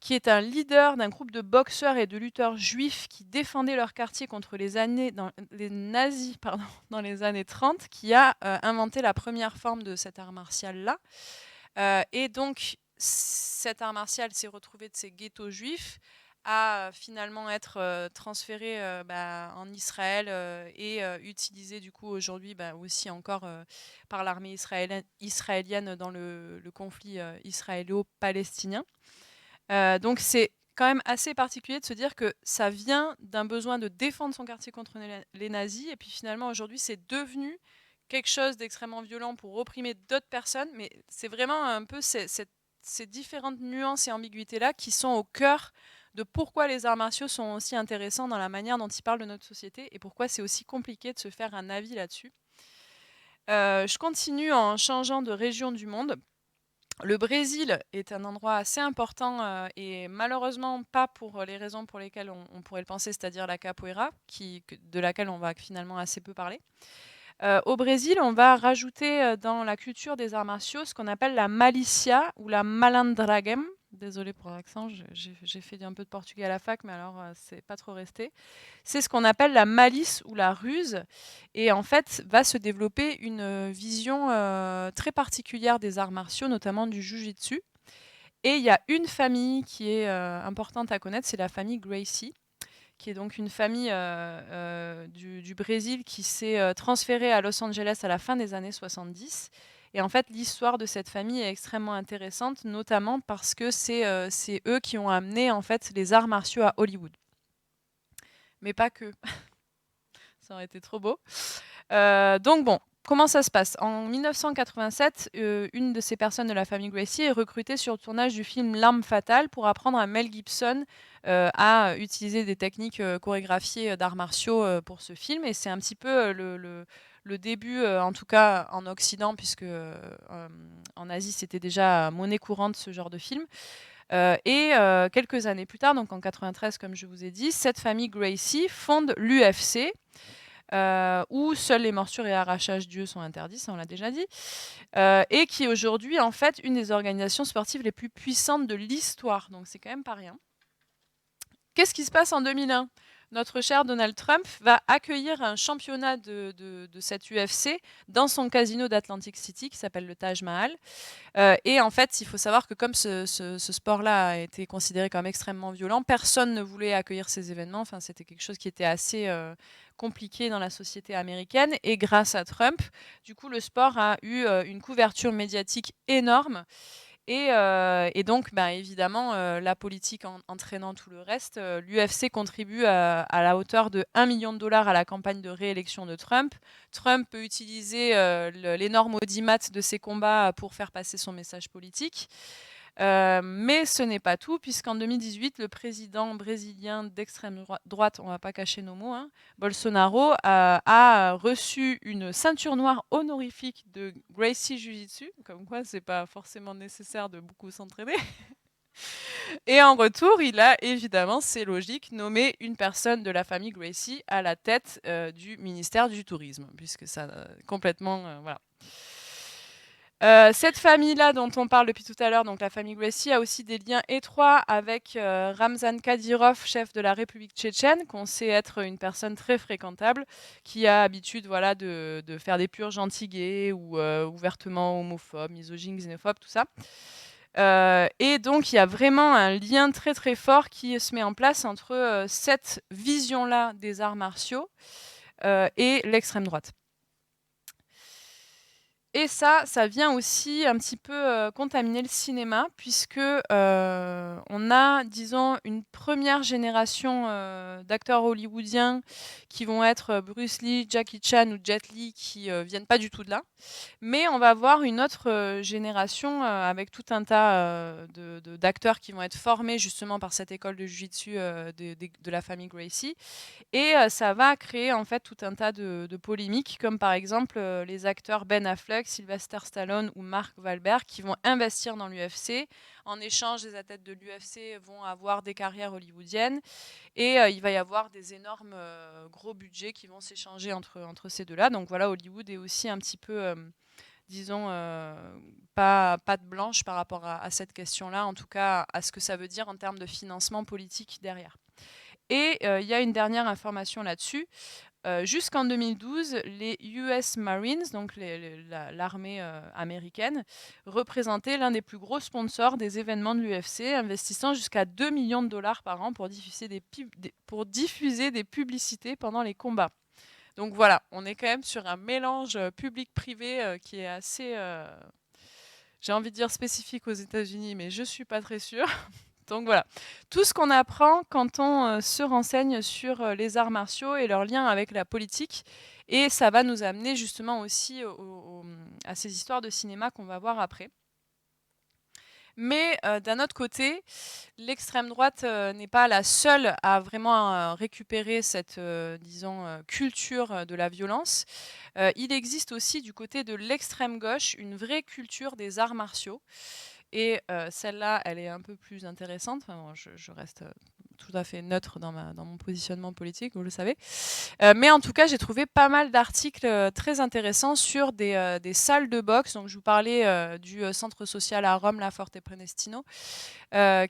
qui est un leader d'un groupe de boxeurs et de lutteurs juifs qui défendaient leur quartier contre les nazis dans les années 30, qui a inventé la première forme de cet art martial-là. Et donc, cet art martial s'est retrouvé de ces ghettos juifs à finalement être transféré en Israël et utilisé du coup aujourd'hui aussi encore par l'armée israélienne dans le conflit israélo-palestinien. Donc c'est quand même assez particulier de se dire que ça vient d'un besoin de défendre son quartier contre les nazis et puis finalement aujourd'hui c'est devenu quelque chose d'extrêmement violent pour opprimer d'autres personnes, mais c'est vraiment un peu ces différentes nuances et ambiguïtés-là qui sont au cœur de pourquoi les arts martiaux sont aussi intéressants dans la manière dont ils parlent de notre société et pourquoi c'est aussi compliqué de se faire un avis là-dessus. Je continue en changeant de région du monde. Le Brésil est un endroit assez important et malheureusement pas pour les raisons pour lesquelles on pourrait le penser, c'est-à-dire la capoeira, de laquelle on va finalement assez peu parler. Au Brésil, on va rajouter, dans la culture des arts martiaux, ce qu'on appelle la malicia ou la malandragem. Désolée pour l'accent, j'ai fait un peu de portugais à la fac, mais alors, c'est pas trop resté. C'est ce qu'on appelle la malice ou la ruse et en fait, va se développer une, vision, très particulière des arts martiaux, notamment du jiu-jitsu et il y a une famille qui est, importante à connaître, c'est la famille Gracie qui est donc une famille du Brésil qui s'est transférée à Los Angeles à la fin des années 70. Et en fait, l'histoire de cette famille est extrêmement intéressante, notamment parce que c'est eux qui ont amené en fait les arts martiaux à Hollywood. Mais pas que. Ça aurait été trop beau. Donc bon, comment ça se passe? En 1987, une de ces personnes de la famille Gracie est recrutée sur le tournage du film L'arme fatale pour apprendre à Mel Gibson à utiliser des techniques chorégraphiées d'arts martiaux pour ce film. Et c'est un petit peu le début, en tout cas en Occident, puisque en Asie c'était déjà monnaie courante ce genre de film. Quelques années plus tard, donc en 93 comme je vous ai dit, cette famille Gracie fonde l'UFC, où seuls les morsures et arrachages d'yeux sont interdits, ça on l'a déjà dit, et qui est aujourd'hui en fait une des organisations sportives les plus puissantes de l'histoire, donc c'est quand même pas rien. Qu'est-ce qui se passe en 2001? Notre cher Donald Trump va accueillir un championnat de cette UFC dans son casino d'Atlantic City qui s'appelle le Taj Mahal. Et en fait, il faut savoir que comme ce sport-là a été considéré comme extrêmement violent, personne ne voulait accueillir ces événements. Enfin, c'était quelque chose qui était assez compliqué dans la société américaine. Et grâce à Trump, du coup, le sport a eu une couverture médiatique énorme. Et donc, ben, évidemment, la politique entraînant tout le reste, l'UFC contribue à la hauteur de 1 million de dollars à la campagne de réélection de Trump. Trump peut utiliser l'énorme audimat de ses combats pour faire passer son message politique. Mais ce n'est pas tout, puisqu'en 2018, le président brésilien d'extrême droite, on ne va pas cacher nos mots, hein, Bolsonaro, a reçu une ceinture noire honorifique de Gracie Jiu-Jitsu, comme quoi c'est pas forcément nécessaire de beaucoup s'entraîner. Et en retour, il a évidemment, c'est logique, nommé une personne de la famille Gracie à la tête du ministère du Tourisme, puisque ça complètement, voilà. Cette famille-là dont on parle depuis tout à l'heure, donc la famille Gracie, a aussi des liens étroits avec Ramzan Kadyrov, chef de la République tchétchène, qu'on sait être une personne très fréquentable, qui a l'habitude voilà, de faire des purges anti-gays ou ouvertement homophobes, misogynes, xénophobes, tout ça. Et donc, il y a vraiment un lien très très fort qui se met en place entre cette vision-là des arts martiaux et l'extrême droite. Et ça vient aussi un petit peu contaminer le cinéma, puisque on a, disons, une première génération d'acteurs hollywoodiens qui vont être Bruce Lee, Jackie Chan ou Jet Li, qui viennent pas du tout de là. Mais on va avoir une autre génération avec tout un tas d'acteurs qui vont être formés justement par cette école de jiu-jitsu de la famille Gracie. Et ça va créer en fait tout un tas de polémiques, comme par exemple les acteurs Ben Affleck, Sylvester Stallone ou Mark Wahlberg qui vont investir dans l'UFC. En échange, les athlètes de l'UFC vont avoir des carrières hollywoodiennes et il va y avoir des énormes gros budgets qui vont s'échanger entre ces deux-là. Donc voilà, Hollywood est aussi un petit peu, disons, pas de blanche par rapport à cette question-là, en tout cas à ce que ça veut dire en termes de financement politique derrière. Et il y a une dernière information là-dessus. Jusqu'en 2012, les US Marines, donc l'armée américaine, représentaient l'un des plus gros sponsors des événements de l'UFC, investissant jusqu'à 2 millions de dollars par an pour diffuser des publicités pendant les combats. Donc voilà, on est quand même sur un mélange public-privé qui est assez, j'ai envie de dire spécifique aux États-Unis, mais je ne suis pas très sûre. Donc voilà, tout ce qu'on apprend quand on se renseigne sur les arts martiaux et leur lien avec la politique. Et ça va nous amener justement aussi à ces histoires de cinéma qu'on va voir après. Mais d'un autre côté, l'extrême droite n'est pas la seule à vraiment récupérer cette, disons, culture de la violence. Il existe aussi du côté de l'extrême gauche une vraie culture des arts martiaux. Et celle-là, elle est un peu plus intéressante. Enfin, bon, je reste tout à fait neutre dans mon positionnement politique, vous le savez. Mais en tout cas, j'ai trouvé pas mal d'articles très intéressants sur des salles de boxe. Donc, je vous parlais du centre social à Rome, La Forte Prenestino,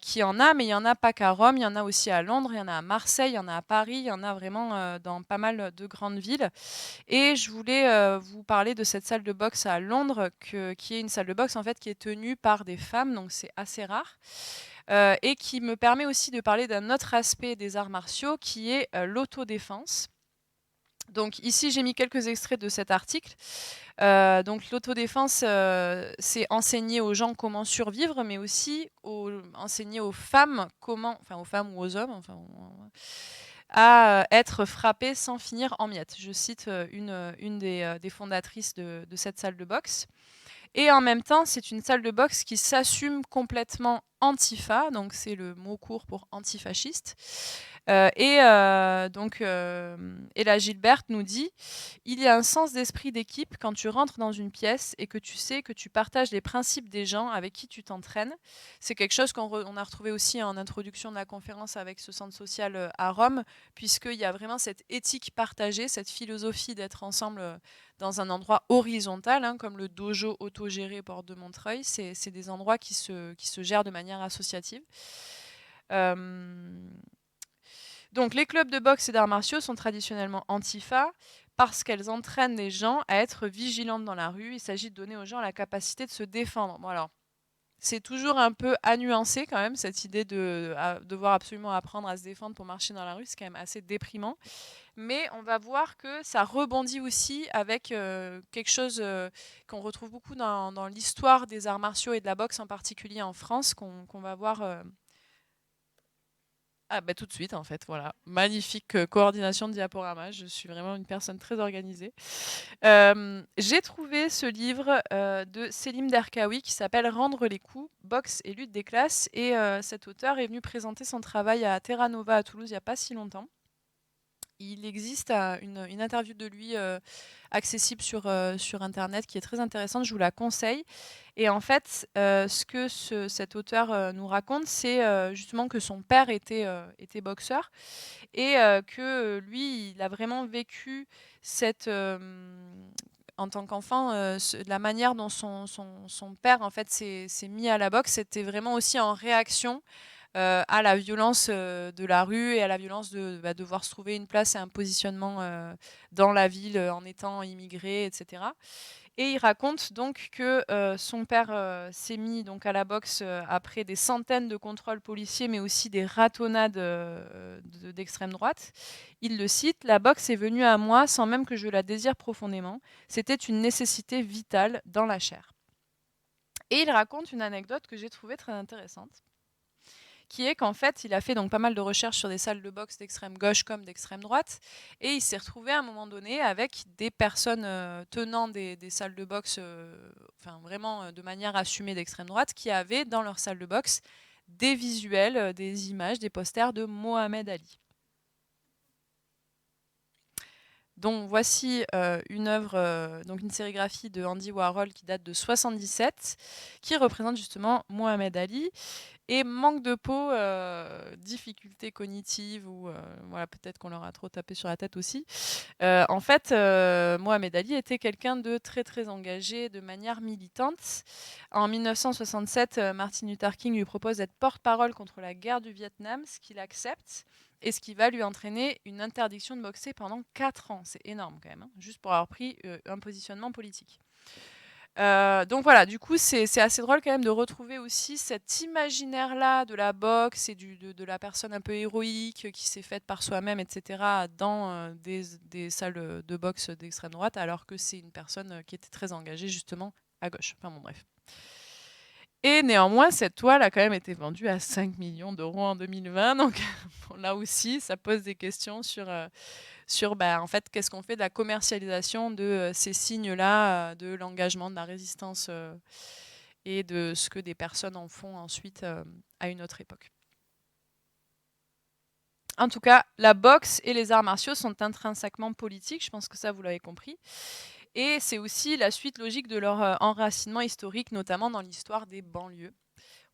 qui en a, mais il n'y en a pas qu'à Rome, il y en a aussi à Londres, il y en a à Marseille, il y en a à Paris, il y en a vraiment dans pas mal de grandes villes. Et je voulais vous parler de cette salle de boxe à Londres, qui est une salle de boxe en fait qui est tenue par des femmes, donc c'est assez rare. Et qui me permet aussi de parler d'un autre aspect des arts martiaux qui est l'autodéfense. Donc ici, j'ai mis quelques extraits de cet article. Donc l'autodéfense, c'est enseigner aux gens comment survivre, mais aussi enseigner aux femmes comment, enfin aux femmes ou aux hommes, à être frappées sans finir en miettes. Je cite une des fondatrices de cette salle de boxe. Et en même temps, c'est une salle de boxe qui s'assume complètement antifa, donc c'est le mot court pour antifasciste. Donc, Ella Gilbert nous dit « Il y a un sens d'esprit d'équipe quand tu rentres dans une pièce et que tu sais que tu partages les principes des gens avec qui tu t'entraînes. » C'est quelque chose qu'on a retrouvé aussi en introduction de la conférence avec ce centre social à Rome, puisqu'il y a vraiment cette éthique partagée, cette philosophie d'être ensemble dans un endroit horizontal, hein, comme le dojo autogéré Porte de Montreuil. C'est des endroits qui se gèrent de manière associative. Donc les clubs de boxe et d'arts martiaux sont traditionnellement antifa parce qu'elles entraînent les gens à être vigilantes dans la rue. Il s'agit de donner aux gens la capacité de se défendre. Bon, alors, c'est toujours un peu à nuancer quand même, cette idée de devoir absolument apprendre à se défendre pour marcher dans la rue. C'est quand même assez déprimant. Mais on va voir que ça rebondit aussi avec quelque chose qu'on retrouve beaucoup dans l'histoire des arts martiaux et de la boxe en particulier en France, qu'on va voir tout de suite en fait, voilà. Magnifique coordination de diaporama, je suis vraiment une personne très organisée. J'ai trouvé ce livre de Selim Derkaoui qui s'appelle Rendre les coups, boxe et lutte des classes, et cet auteur est venu présenter son travail à Terra Nova à Toulouse il n'y a pas si longtemps. Il existe une interview de lui accessible sur internet qui est très intéressante, je vous la conseille. Et en fait, ce que cet auteur nous raconte, c'est justement que son père était boxeur et que lui, il a vraiment vécu en tant qu'enfant, la manière dont son père en fait s'est mis à la boxe, c'était vraiment aussi en réaction à la violence de la rue et à la violence de devoir se trouver une place et un positionnement dans la ville en étant immigré, etc. Et il raconte donc que son père s'est mis donc à la boxe après des centaines de contrôles policiers, mais aussi des ratonnades d'extrême droite. Il le cite: La boxe est venue à moi sans même que je la désire profondément. C'était une nécessité vitale dans la chair. Et il raconte une anecdote que j'ai trouvée très intéressante, qui est qu'en fait, il a fait donc pas mal de recherches sur des salles de boxe d'extrême gauche comme d'extrême droite, et il s'est retrouvé à un moment donné avec des personnes tenant des salles de boxe, vraiment de manière assumée d'extrême droite, qui avaient dans leur salle de boxe des visuels, des images, des posters de Mohamed Ali. Donc voici une œuvre, donc une sérigraphie de Andy Warhol qui date de 77, qui représente justement Mohamed Ali. Et manque de peau, difficultés cognitives ou voilà, peut-être qu'on leur a trop tapé sur la tête aussi. En fait, Mohamed Ali était quelqu'un de très, très engagé de manière militante. En 1967, Martin Luther King lui propose d'être porte-parole contre la guerre du Vietnam, ce qu'il accepte et ce qui va lui entraîner une interdiction de boxer pendant 4 ans. C'est énorme quand même, hein, juste pour avoir pris un positionnement politique. Donc voilà, du coup, c'est assez drôle quand même de retrouver aussi cet imaginaire-là de la boxe et de la personne un peu héroïque qui s'est faite par soi-même, etc., dans des salles de boxe d'extrême droite, alors que c'est une personne qui était très engagée justement à gauche. Enfin bon, bref. Et néanmoins, cette toile a quand même été vendue à 5 millions d'euros en 2020. Donc bon, là aussi, ça pose des questions sur en fait, qu'est-ce qu'on fait de la commercialisation de ces signes-là, de l'engagement, de la résistance et de ce que des personnes en font ensuite à une autre époque. En tout cas, la boxe et les arts martiaux sont intrinsèquement politiques, je pense que ça, vous l'avez compris. Et c'est aussi la suite logique de leur enracinement historique, notamment dans l'histoire des banlieues.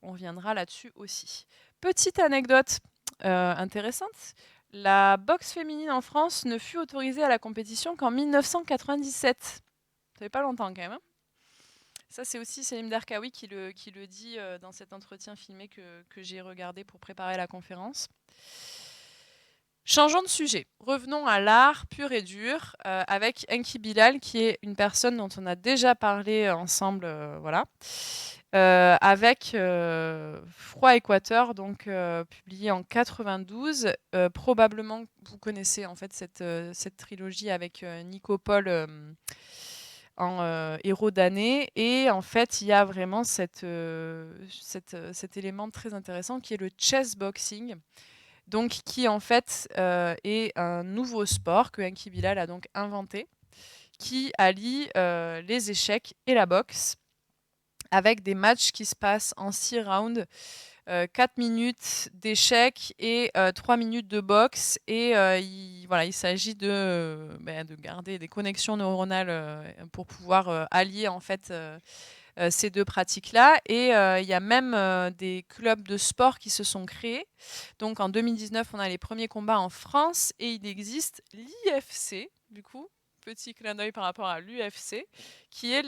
On reviendra là-dessus aussi. Petite anecdote intéressante. La boxe féminine en France ne fut autorisée à la compétition qu'en 1997. Ça fait pas longtemps quand même, hein. Ça, c'est aussi Selim Derkaoui qui le dit dans cet entretien filmé que j'ai regardé pour préparer la conférence. Changeons de sujet. Revenons à l'art pur et dur avec Enki Bilal, qui est une personne dont on a déjà parlé ensemble, voilà, avec Froid Équateur, donc publié en 92. Probablement, vous connaissez en fait cette trilogie avec Nico Paul en héros d'année. Et en fait, il y a vraiment cet élément très intéressant qui est le chess boxing. Donc, qui en fait est un nouveau sport que Enki Bilal a donc inventé, qui allie les échecs et la boxe, avec des matchs qui se passent en 6 rounds, 4 minutes d'échecs et 3 minutes de boxe. Et il s'agit de garder des connexions neuronales pour pouvoir allier en fait ces deux pratiques-là. Et il y a même des clubs de sport qui se sont créés. Donc en 2019, on a les premiers combats en France et il existe l'IFC, du coup, petit clin d'œil par rapport à l'UFC, qui est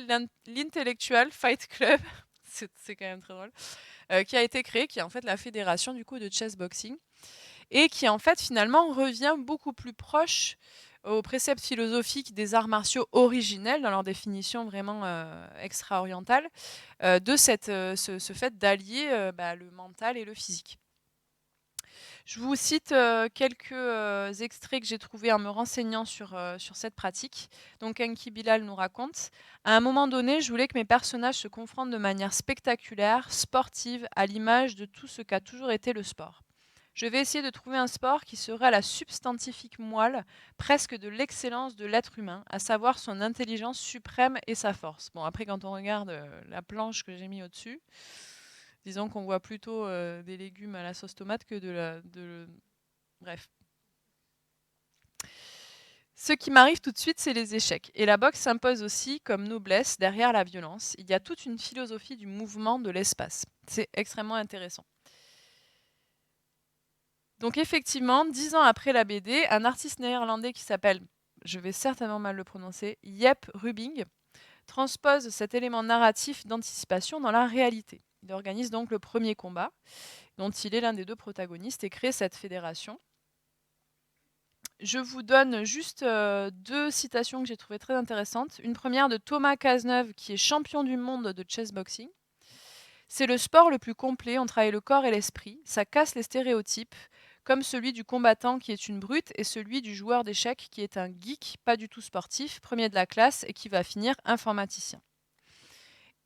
l'Intellectual Fight Club. C'est quand même très drôle. Qui a été créé, qui est en fait la fédération du coup de chess boxing, et qui en fait finalement revient beaucoup plus proche aux préceptes philosophiques des arts martiaux originels dans leur définition vraiment extra-orientale, de ce fait d'allier le mental et le physique. Je vous cite quelques extraits que j'ai trouvés en me renseignant sur cette pratique. Donc Enki Bilal nous raconte « À un moment donné, je voulais que mes personnages se confrontent de manière spectaculaire, sportive, à l'image de tout ce qu'a toujours été le sport. Je vais essayer de trouver un sport qui sera la substantifique moelle presque de l'excellence de l'être humain, à savoir son intelligence suprême et sa force. » Bon, après, quand on regarde la planche que j'ai mis au-dessus, disons qu'on voit plutôt des légumes à la sauce tomate que bref. Ce qui m'arrive tout de suite, c'est les échecs. Et la boxe s'impose aussi comme noblesse derrière la violence. Il y a toute une philosophie du mouvement de l'espace. C'est extrêmement intéressant. Donc effectivement, 10 ans après la BD, un artiste néerlandais qui s'appelle, je vais certainement mal le prononcer, Jep Rubing, transpose cet élément narratif d'anticipation dans la réalité. Il organise donc le premier combat, dont il est l'un des deux protagonistes, et crée cette fédération. Je vous donne juste 2 citations que j'ai trouvées très intéressantes. Une première de Thomas Cazeneuve, qui est champion du monde de chess boxing. C'est le sport le plus complet, on travaille le corps et l'esprit, ça casse les stéréotypes, comme celui du combattant qui est une brute et celui du joueur d'échecs qui est un geek, pas du tout sportif, premier de la classe et qui va finir informaticien.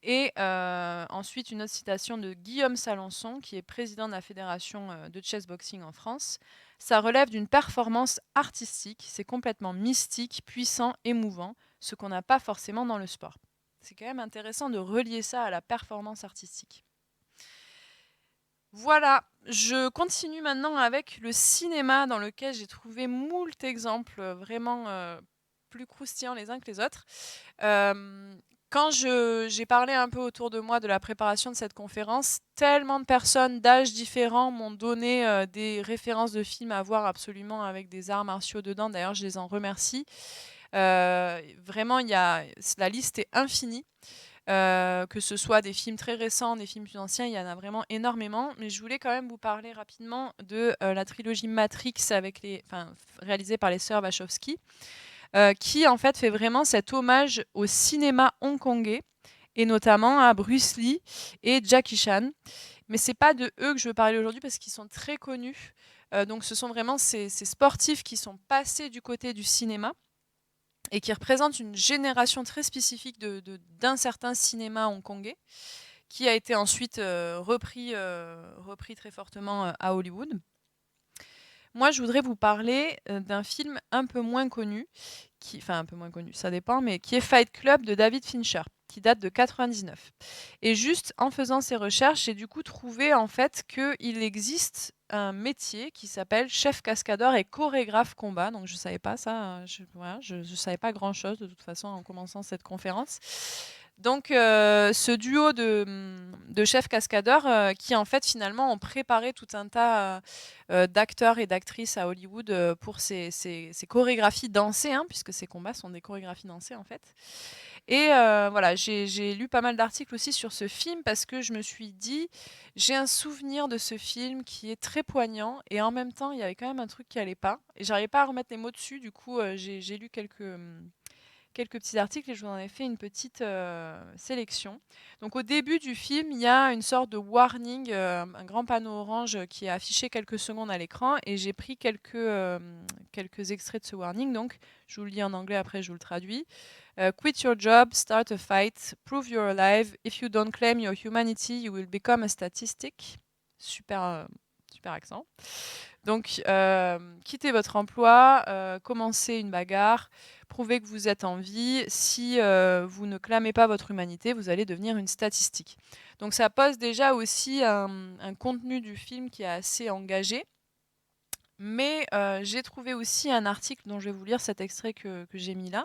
Et ensuite, une autre citation de Guillaume Salançon, qui est président de la Fédération de chess boxing en France. Ça relève d'une performance artistique, c'est complètement mystique, puissant, émouvant, ce qu'on n'a pas forcément dans le sport. C'est quand même intéressant de relier ça à la performance artistique. Voilà, je continue maintenant avec le cinéma, dans lequel j'ai trouvé moult exemples vraiment plus croustillants les uns que les autres. Quand j'ai parlé un peu autour de moi de la préparation de cette conférence, tellement de personnes d'âges différents m'ont donné des références de films à voir absolument avec des arts martiaux dedans. D'ailleurs, je les en remercie. Vraiment, la liste est infinie. Que ce soit des films très récents, des films plus anciens, il y en a vraiment énormément. Mais je voulais quand même vous parler rapidement de la trilogie Matrix réalisée par les sœurs Wachowski, qui en fait fait vraiment cet hommage au cinéma hongkongais, et notamment à Bruce Lee et Jackie Chan. Mais c'est pas de eux que je veux parler aujourd'hui parce qu'ils sont très connus. Donc ce sont vraiment ces sportifs qui sont passés du côté du cinéma et qui représentent une génération très spécifique d'un certain cinéma hongkongais, qui a été ensuite repris très fortement à Hollywood. Moi, je voudrais vous parler d'un film un peu moins connu, un peu moins connu, ça dépend, mais qui est Fight Club de David Fincher, qui date de 99. Et juste en faisant ces recherches, j'ai du coup trouvé en fait qu'il existe un métier qui s'appelle chef cascadeur et chorégraphe combat. Donc je savais pas ça, je savais pas grand chose de toute façon en commençant cette conférence. Donc, ce duo de chefs cascadeurs qui, en fait, finalement, ont préparé tout un tas d'acteurs et d'actrices à Hollywood pour ces chorégraphies dansées, hein, puisque ces combats sont des chorégraphies dansées, en fait. Et voilà, j'ai lu pas mal d'articles aussi sur ce film parce que je me suis dit, j'ai un souvenir de ce film qui est très poignant et en même temps, il y avait quand même un truc qui allait pas et j'arrivais pas à remettre les mots dessus. Du coup, j'ai lu quelques petits articles et je vous en ai fait une petite sélection. Donc au début du film, il y a une sorte de warning, un grand panneau orange qui est affiché quelques secondes à l'écran et j'ai pris quelques extraits de ce warning. Donc je vous le lis en anglais, après je vous le traduis. Quit your job, start a fight, prove you're alive. If you don't claim your humanity, you will become a statistic. Super accent. Donc, quittez votre emploi, commencez une bagarre, prouvez que vous êtes en vie. Si vous ne clamez pas votre humanité, vous allez devenir une statistique. Donc, ça pose déjà aussi un contenu du film qui est assez engagé. Mais j'ai trouvé aussi un article dont je vais vous lire cet extrait que j'ai mis là.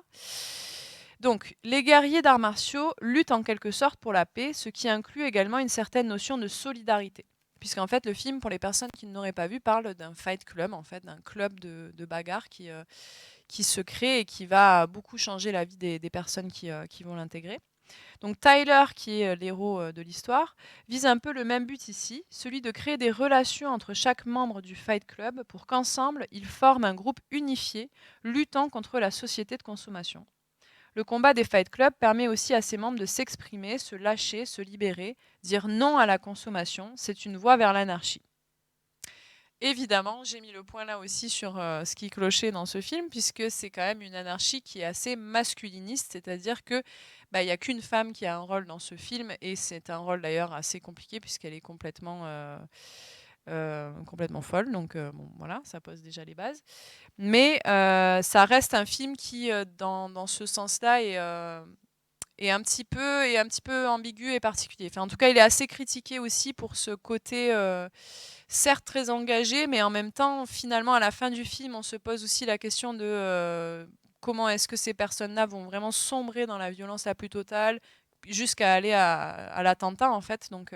Donc, les guerriers d'arts martiaux luttent en quelque sorte pour la paix, ce qui inclut également une certaine notion de solidarité. Puisqu'en fait, le film, pour les personnes qui ne l'auraient pas vu, parle d'un fight club, en fait, d'un club de bagarre qui se crée et qui va beaucoup changer la vie des personnes qui vont l'intégrer. Donc Tyler, qui est l'héros de l'histoire, vise un peu le même but ici, celui de créer des relations entre chaque membre du Fight Club pour qu'ensemble, ils forment un groupe unifié, luttant contre la société de consommation. Le combat des Fight Club permet aussi à ses membres de s'exprimer, se lâcher, se libérer, dire non à la consommation, c'est une voie vers l'anarchie. Évidemment, j'ai mis le point là aussi sur ce qui clochait dans ce film, puisque c'est quand même une anarchie qui est assez masculiniste, c'est-à-dire que il y a qu'une femme qui a un rôle dans ce film, et c'est un rôle d'ailleurs assez compliqué puisqu'elle est complètement folle. Donc bon, voilà, ça pose déjà les bases. Mais ça reste un film qui, dans ce sens-là, est un petit peu ambigu et particulier. Enfin, en tout cas, il est assez critiqué aussi pour ce côté certes très engagé, mais en même temps, finalement, à la fin du film, on se pose aussi la question de comment est-ce que ces personnes-là vont vraiment sombrer dans la violence la plus totale, jusqu'à aller à l'attentat, en fait. Donc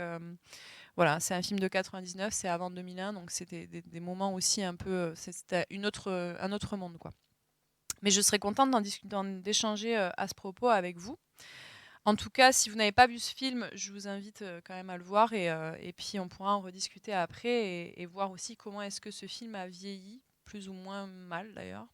voilà, c'est un film de 99, c'est avant 2001, donc c'était des moments aussi un peu... C'était un autre monde, quoi. Mais je serais contente d'échanger à ce propos avec vous. En tout cas, si vous n'avez pas vu ce film, je vous invite quand même à le voir et puis on pourra en rediscuter après et voir aussi comment est-ce que ce film a vieilli, plus ou moins mal d'ailleurs.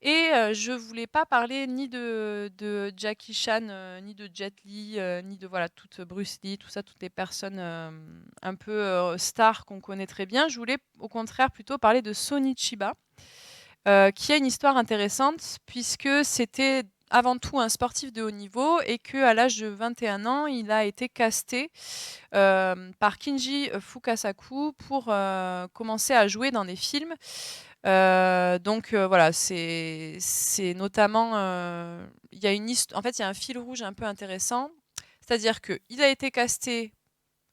Et je voulais pas parler ni de Jackie Chan, ni de Jet Li, ni de voilà, Bruce Lee, tout ça, toutes les personnes un peu stars qu'on connaît très bien. Je voulais au contraire plutôt parler de Sonny Chiba, qui a une histoire intéressante puisque c'était avant tout un sportif de haut niveau et qu'à l'âge de 21 ans, il a été casté par Kinji Fukasaku pour commencer à jouer dans des films. Donc voilà, c'est notamment... il y a en fait, il y a un fil rouge un peu intéressant. C'est-à-dire qu'il a été casté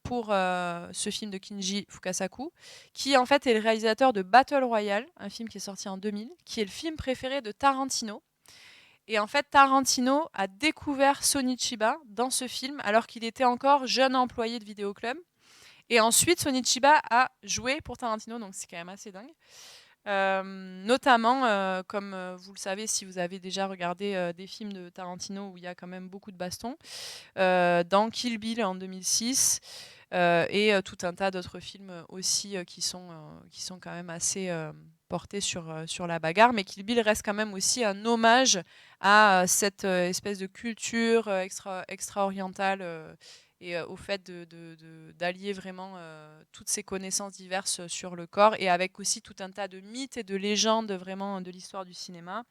pour ce film de Kinji Fukasaku, qui en fait est le réalisateur de Battle Royale, un film qui est sorti en 2000, qui est le film préféré de Tarantino. Et en fait, Tarantino a découvert Sonny Chiba dans ce film alors qu'il était encore jeune employé de vidéoclub. Et ensuite, Sonny Chiba a joué pour Tarantino, donc c'est quand même assez dingue. Notamment, comme vous le savez si vous avez déjà regardé des films de Tarantino où il y a quand même beaucoup de bastons, dans Kill Bill en 2006, et tout un tas d'autres films aussi qui sont quand même assez portés sur la bagarre. Mais Kill Bill reste quand même aussi un hommage à cette espèce de culture extra-orientale et au fait d'allier vraiment toutes ces connaissances diverses sur le corps et avec aussi tout un tas de mythes et de légendes vraiment de l'histoire du cinéma.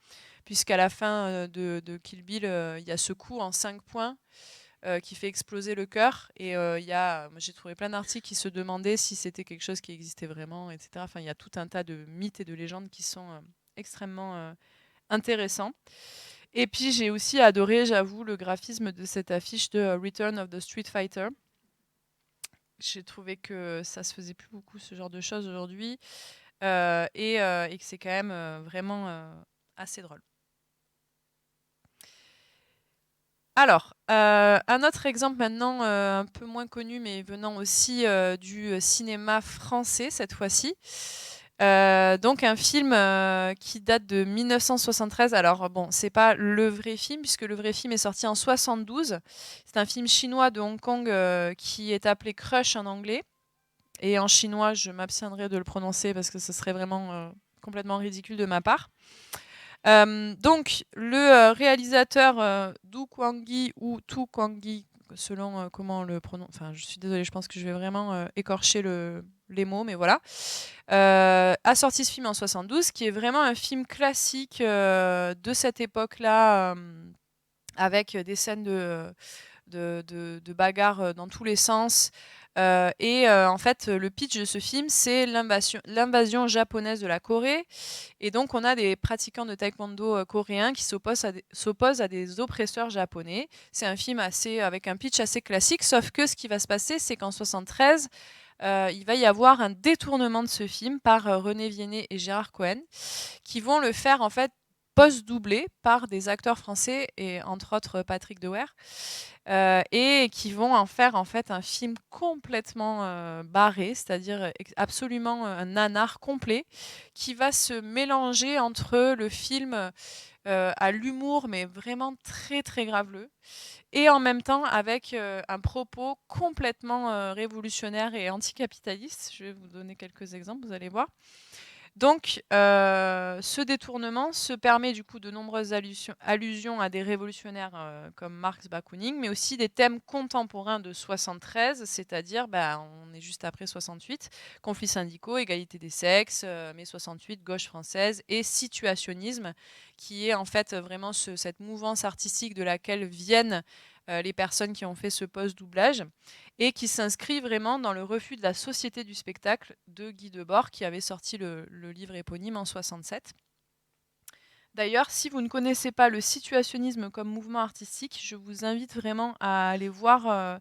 Puisqu'à la fin de Kill Bill, il y a ce coup en 5 points qui fait exploser le cœur. Et j'ai trouvé plein d'articles qui se demandaient si c'était quelque chose qui existait vraiment, etc. Enfin, il y a tout un tas de mythes et de légendes qui sont extrêmement intéressants. Et puis j'ai aussi adoré, j'avoue, le graphisme de cette affiche de Return of the Street Fighter. J'ai trouvé que ça se faisait plus beaucoup ce genre de choses aujourd'hui et que c'est quand même vraiment assez drôle. Alors, un autre exemple maintenant, un peu moins connu, mais venant aussi, du cinéma français cette fois-ci. Donc un film, qui date de 1973. Alors bon, c'est pas le vrai film, puisque le vrai film est sorti en 72. C'est un film chinois de Hong Kong, qui est appelé Crush en anglais et en chinois, je m'abstiendrai de le prononcer parce que ce serait vraiment, complètement ridicule de ma part. Donc le réalisateur Du Kwangyi ou Tu Kwangyi, selon comment on le prononce. Enfin, je suis désolée, je pense que je vais vraiment écorcher les mots, mais voilà. A sorti ce film en 72, qui est vraiment un film classique de cette époque-là, avec des scènes de bagarre dans tous les sens. En fait, le pitch de ce film, c'est l'invasion japonaise de la Corée. Et donc, on a des pratiquants de taekwondo coréens qui s'opposent à des oppresseurs japonais. C'est un film avec un pitch assez classique, sauf que ce qui va se passer, c'est qu'en 73, il va y avoir un détournement de ce film par René Viennet et Gérard Cohen, qui vont le faire en fait post-doublé par des acteurs français et entre autres Patrick Dewaere, et qui vont en faire en fait un film complètement barré, c'est-à-dire absolument un nanar complet, qui va se mélanger entre le film à l'humour, mais vraiment très très graveleux, et en même temps avec un propos complètement révolutionnaire et anticapitaliste. Je vais vous donner quelques exemples, vous allez voir. Donc, ce détournement se permet du coup de nombreuses allusions à des révolutionnaires comme Marx, Bakounine, mais aussi des thèmes contemporains de 73, c'est-à-dire, on est juste après 68, conflits syndicaux, égalité des sexes, mai 68, gauche française et situationnisme, qui est en fait vraiment cette mouvance artistique de laquelle viennent les personnes qui ont fait ce post-doublage, et qui s'inscrit vraiment dans le refus de la société du spectacle de Guy Debord, qui avait sorti le livre éponyme en 67. D'ailleurs, si vous ne connaissez pas le situationnisme comme mouvement artistique, je vous invite vraiment à aller voir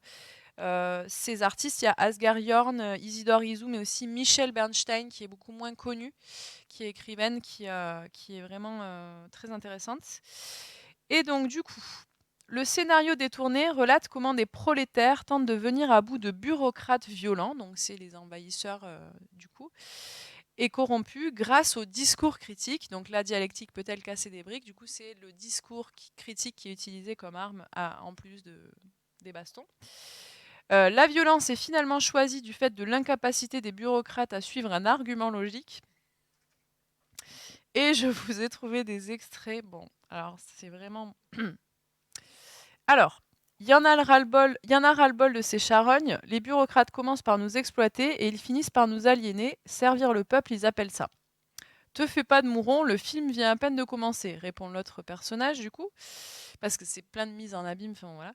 ces artistes. Il y a Asghar Yorn, Isidore Izou, mais aussi Michel Bernstein, qui est beaucoup moins connue, qui est écrivaine, qui est vraiment très intéressante. Et donc, du coup, le scénario détourné relate comment des prolétaires tentent de venir à bout de bureaucrates violents, donc c'est les envahisseurs du coup, et corrompus grâce au discours critique. Donc la dialectique peut-elle casser des briques? Du coup, c'est le discours critique qui est utilisé comme arme en plus des bastons. La violence est finalement choisie du fait de l'incapacité des bureaucrates à suivre un argument logique. Et je vous ai trouvé des extraits. Bon, alors c'est vraiment... Alors, il y en a ras-le-bol de ces charognes. Les bureaucrates commencent par nous exploiter et ils finissent par nous aliéner. Servir le peuple, ils appellent ça. Te fais pas de mouron, le film vient à peine de commencer, répond l'autre personnage du coup, parce que c'est plein de mises en abîme, enfin voilà.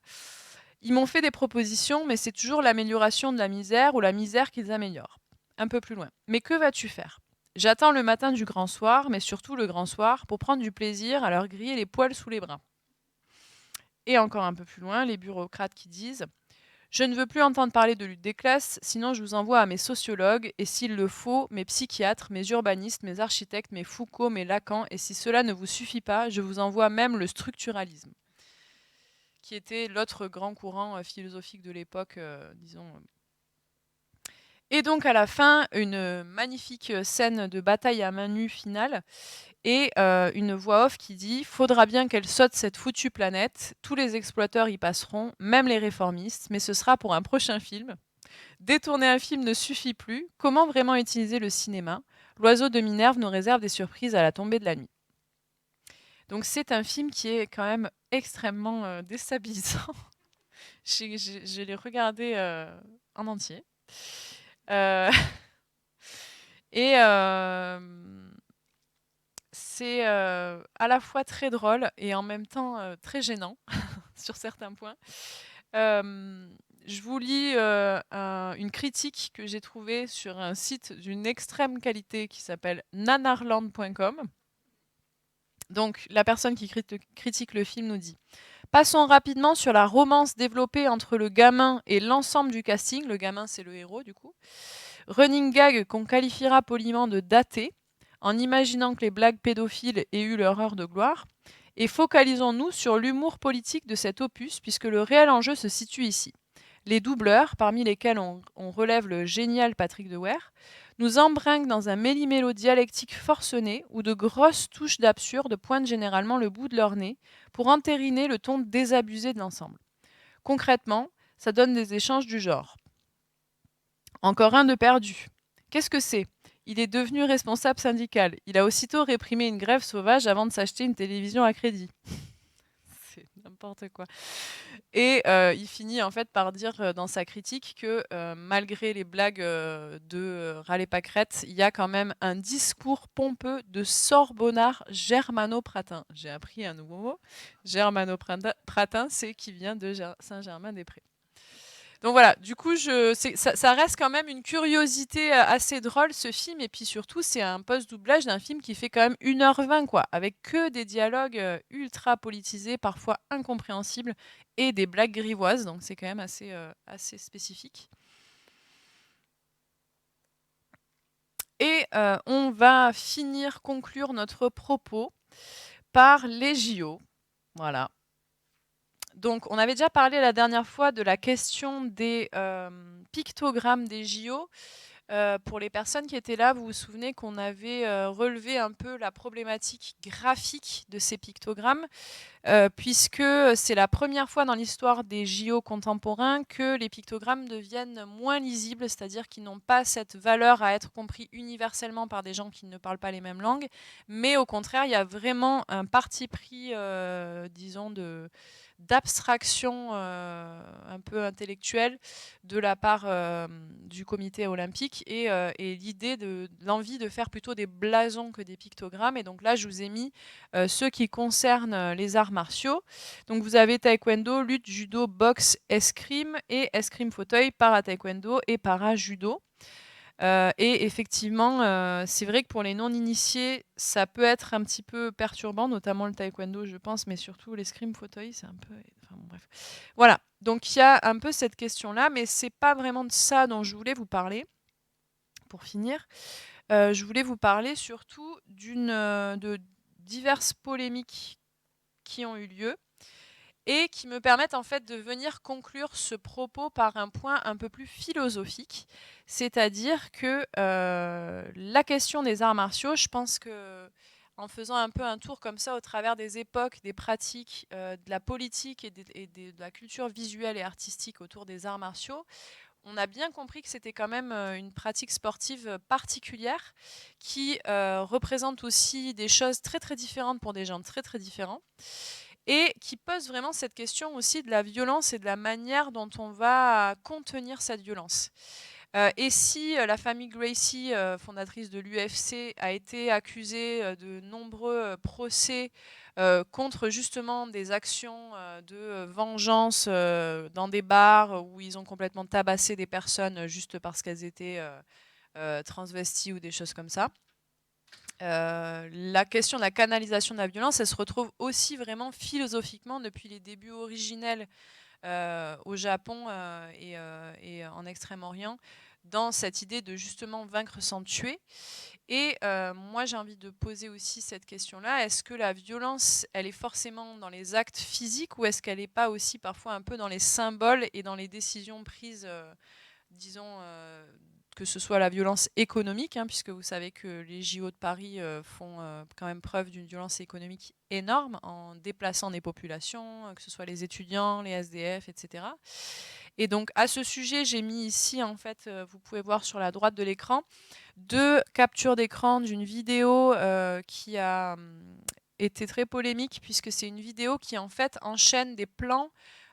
Ils m'ont fait des propositions, mais c'est toujours l'amélioration de la misère ou la misère qu'ils améliorent. Un peu plus loin. Mais que vas-tu faire? J'attends le matin du grand soir, mais surtout le grand soir, pour prendre du plaisir à leur griller les poils sous les bras. Et encore un peu plus loin, les bureaucrates qui disent « Je ne veux plus entendre parler de lutte des classes, sinon je vous envoie à mes sociologues, et s'il le faut, mes psychiatres, mes urbanistes, mes architectes, mes Foucault, mes Lacan, et si cela ne vous suffit pas, je vous envoie même le structuralisme. » Qui était l'autre grand courant philosophique de l'époque, disons. Et donc à la fin, une magnifique scène de bataille à main nue finale, et une voix off qui dit « Faudra bien qu'elle saute cette foutue planète, tous les exploiteurs y passeront, même les réformistes, mais ce sera pour un prochain film. Détourner un film ne suffit plus, comment vraiment utiliser le cinéma? L'oiseau de Minerve nous réserve des surprises à la tombée de la nuit. » Donc c'est un film qui est quand même extrêmement déstabilisant. Je l'ai regardé en entier. Et c'est à la fois très drôle et en même temps très gênant sur certains points. Je vous lis une critique que j'ai trouvée sur un site d'une extrême qualité qui s'appelle nanarland.com. Donc la personne qui critique le film nous dit: passons rapidement sur la romance développée entre le gamin et l'ensemble du casting. Le gamin, c'est le héros, du coup. Running gag qu'on qualifiera poliment de daté, en imaginant que les blagues pédophiles aient eu leur heure de gloire. Et focalisons-nous sur l'humour politique de cet opus, puisque le réel enjeu se situe ici. Les doubleurs, parmi lesquels on relève le génial Patrick Dewaere, nous embrinquent dans un méli-mélo dialectique forcené où de grosses touches d'absurde pointent généralement le bout de leur nez pour entériner le ton désabusé de l'ensemble. Concrètement, ça donne des échanges du genre. Encore un de perdu. Qu'est-ce que c'est? Il est devenu responsable syndical. Il a aussitôt réprimé une grève sauvage avant de s'acheter une télévision à crédit. C'est n'importe quoi. Et il finit en fait par dire dans sa critique que malgré les blagues de Râler Pâquerette, il y a quand même un discours pompeux de sorbonnard germano-pratin. J'ai appris un nouveau mot. Germano-pratin, c'est qui vient de Saint-Germain-des-Prés. Donc voilà, du coup, ça reste quand même une curiosité assez drôle ce film. Et puis surtout, c'est un post-doublage d'un film qui fait quand même 1h20, quoi, avec que des dialogues ultra politisés, parfois incompréhensibles, et des blagues grivoises. Donc c'est quand même assez spécifique. Et on va conclure notre propos par les JO. Voilà. Donc, on avait déjà parlé la dernière fois de la question des pictogrammes des JO. Pour les personnes qui étaient là, vous vous souvenez qu'on avait relevé un peu la problématique graphique de ces pictogrammes, puisque c'est la première fois dans l'histoire des JO contemporains que les pictogrammes deviennent moins lisibles, c'est-à-dire qu'ils n'ont pas cette valeur à être compris universellement par des gens qui ne parlent pas les mêmes langues, mais au contraire, il y a vraiment un parti pris, disons, d'abstraction un peu intellectuelle de la part du comité olympique et l'envie de faire plutôt des blasons que des pictogrammes. Et donc là, je vous ai mis ceux qui concernent les arts martiaux. Donc vous avez taekwondo, lutte, judo, boxe, escrime et escrime fauteuil, para-taekwondo et para-judo. Et effectivement, c'est vrai que pour les non-initiés, ça peut être un petit peu perturbant, notamment le taekwondo, je pense, mais surtout l'escrime fauteuil, c'est un peu... Enfin, bon, bref. Voilà, donc il y a un peu cette question-là, mais c'est pas vraiment de ça dont je voulais vous parler. Pour finir, je voulais vous parler surtout de diverses polémiques qui ont eu lieu et qui me permettent en fait de venir conclure ce propos par un point un peu plus philosophique, c'est-à-dire que la question des arts martiaux, je pense que en faisant un peu un tour comme ça au travers des époques, des pratiques, de la politique et de la culture visuelle et artistique autour des arts martiaux, on a bien compris que c'était quand même une pratique sportive particulière qui représente aussi des choses très très différentes pour des gens très très différents et qui pose vraiment cette question aussi de la violence et de la manière dont on va contenir cette violence. Et si la famille Gracie, fondatrice de l'UFC, a été accusée de nombreux procès contre justement des actions de vengeance dans des bars où ils ont complètement tabassé des personnes juste parce qu'elles étaient transvesties ou des choses comme ça, la question de la canalisation de la violence, elle se retrouve aussi vraiment philosophiquement depuis les débuts originels au Japon et en Extrême-Orient, dans cette idée de justement vaincre sans tuer. Et moi, j'ai envie de poser aussi cette question-là. Est-ce que la violence, elle est forcément dans les actes physiques ou est-ce qu'elle n'est pas aussi parfois un peu dans les symboles et dans les décisions prises, disons, que ce soit la violence économique, hein, puisque vous savez que les JO de Paris font quand même preuve d'une violence économique énorme en déplaçant des populations, que ce soit les étudiants, les SDF, etc. Et donc à ce sujet, j'ai mis ici, en fait, vous pouvez voir sur la droite de l'écran, 2 captures d'écran d'une vidéo qui a été très polémique, puisque c'est une vidéo qui en fait enchaîne des plans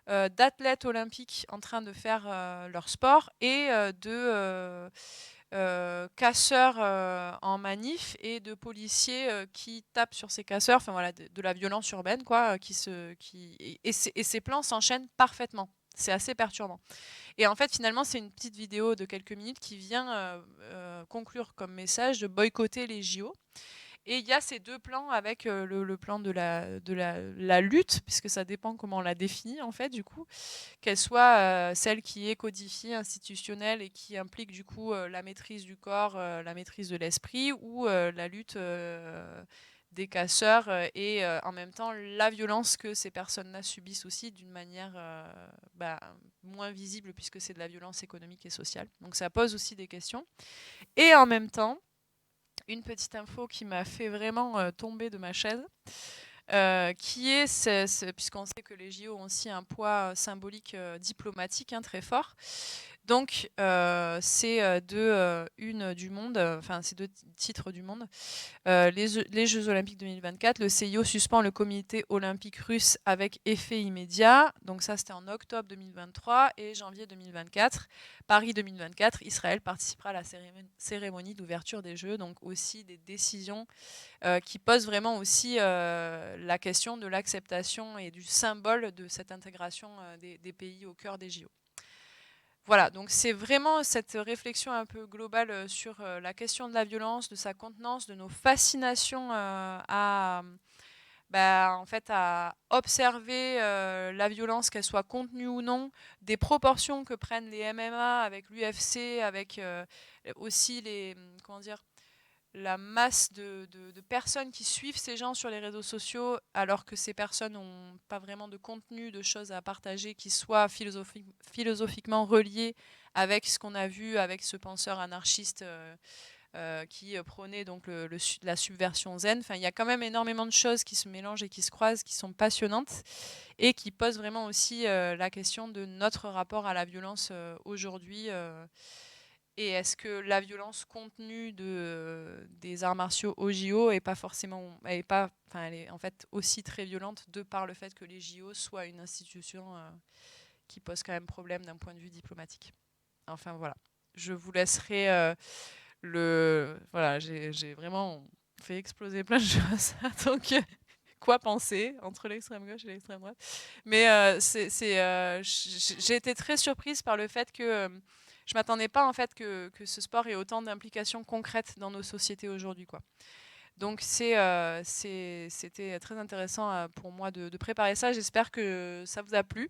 d'athlètes olympiques en train de faire leur sport et de casseurs en manif et de policiers qui tapent sur ces casseurs, enfin voilà, de la violence urbaine, quoi, et ces plans s'enchaînent parfaitement. C'est assez perturbant. Et en fait, finalement, c'est une petite vidéo de quelques minutes qui vient conclure comme message de boycotter les JO. Et il y a ces 2 plans avec le plan de la lutte, puisque ça dépend comment on la définit en fait, du coup, qu'elle soit celle qui est codifiée, institutionnelle et qui implique du coup la maîtrise du corps, la maîtrise de l'esprit, ou la lutte des casseurs et en même temps la violence que ces personnes-là subissent aussi d'une manière moins visible puisque c'est de la violence économique et sociale. Donc ça pose aussi des questions. Et en même temps, une petite info qui m'a fait vraiment tomber de ma chaise, qui est, puisqu'on sait que les JO ont aussi un poids symbolique diplomatique très fort. Donc, c'est une du Monde, enfin, c'est 2 titres du Monde. Les Jeux olympiques 2024, le CIO suspend le comité olympique russe avec effet immédiat. Donc ça, c'était en octobre 2023 et janvier 2024. Paris 2024, Israël participera à la cérémonie d'ouverture des Jeux. Donc aussi des décisions qui posent vraiment aussi la question de l'acceptation et du symbole de cette intégration des pays au cœur des JO. Voilà, donc c'est vraiment cette réflexion un peu globale sur la question de la violence, de sa contenance, de nos fascinations en fait, à observer la violence, qu'elle soit contenue ou non, des proportions que prennent les MMA avec l'UFC, avec aussi comment dire, la masse de personnes qui suivent ces gens sur les réseaux sociaux, alors que ces personnes n'ont pas vraiment de contenu, de choses à partager qui soient philosophiquement reliées avec ce qu'on a vu, avec ce penseur anarchiste qui prônait donc la subversion zen. Enfin, il y a quand même énormément de choses qui se mélangent et qui se croisent, qui sont passionnantes et qui posent vraiment aussi la question de notre rapport à la violence aujourd'hui. Et est-ce que la violence contenue des arts martiaux au JO est pas forcément, elle est en fait aussi très violente de par le fait que les JO soient une institution qui pose quand même problème d'un point de vue diplomatique. Enfin voilà, je vous laisserai voilà, j'ai vraiment fait exploser plein de choses. Donc quoi penser entre l'extrême gauche et l'extrême droite. Mais j'ai été très surprise par le fait que je m'attendais pas en fait que ce sport ait autant d'implications concrètes dans nos sociétés aujourd'hui, quoi. Donc c'était très intéressant pour moi de préparer ça. J'espère que ça vous a plu.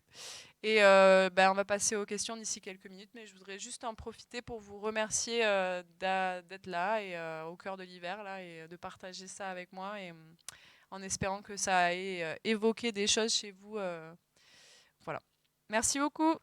Et on va passer aux questions d'ici quelques minutes, mais je voudrais juste en profiter pour vous remercier d'être là et au cœur de l'hiver là et de partager ça avec moi et en espérant que ça ait évoqué des choses chez vous. Voilà. Merci beaucoup.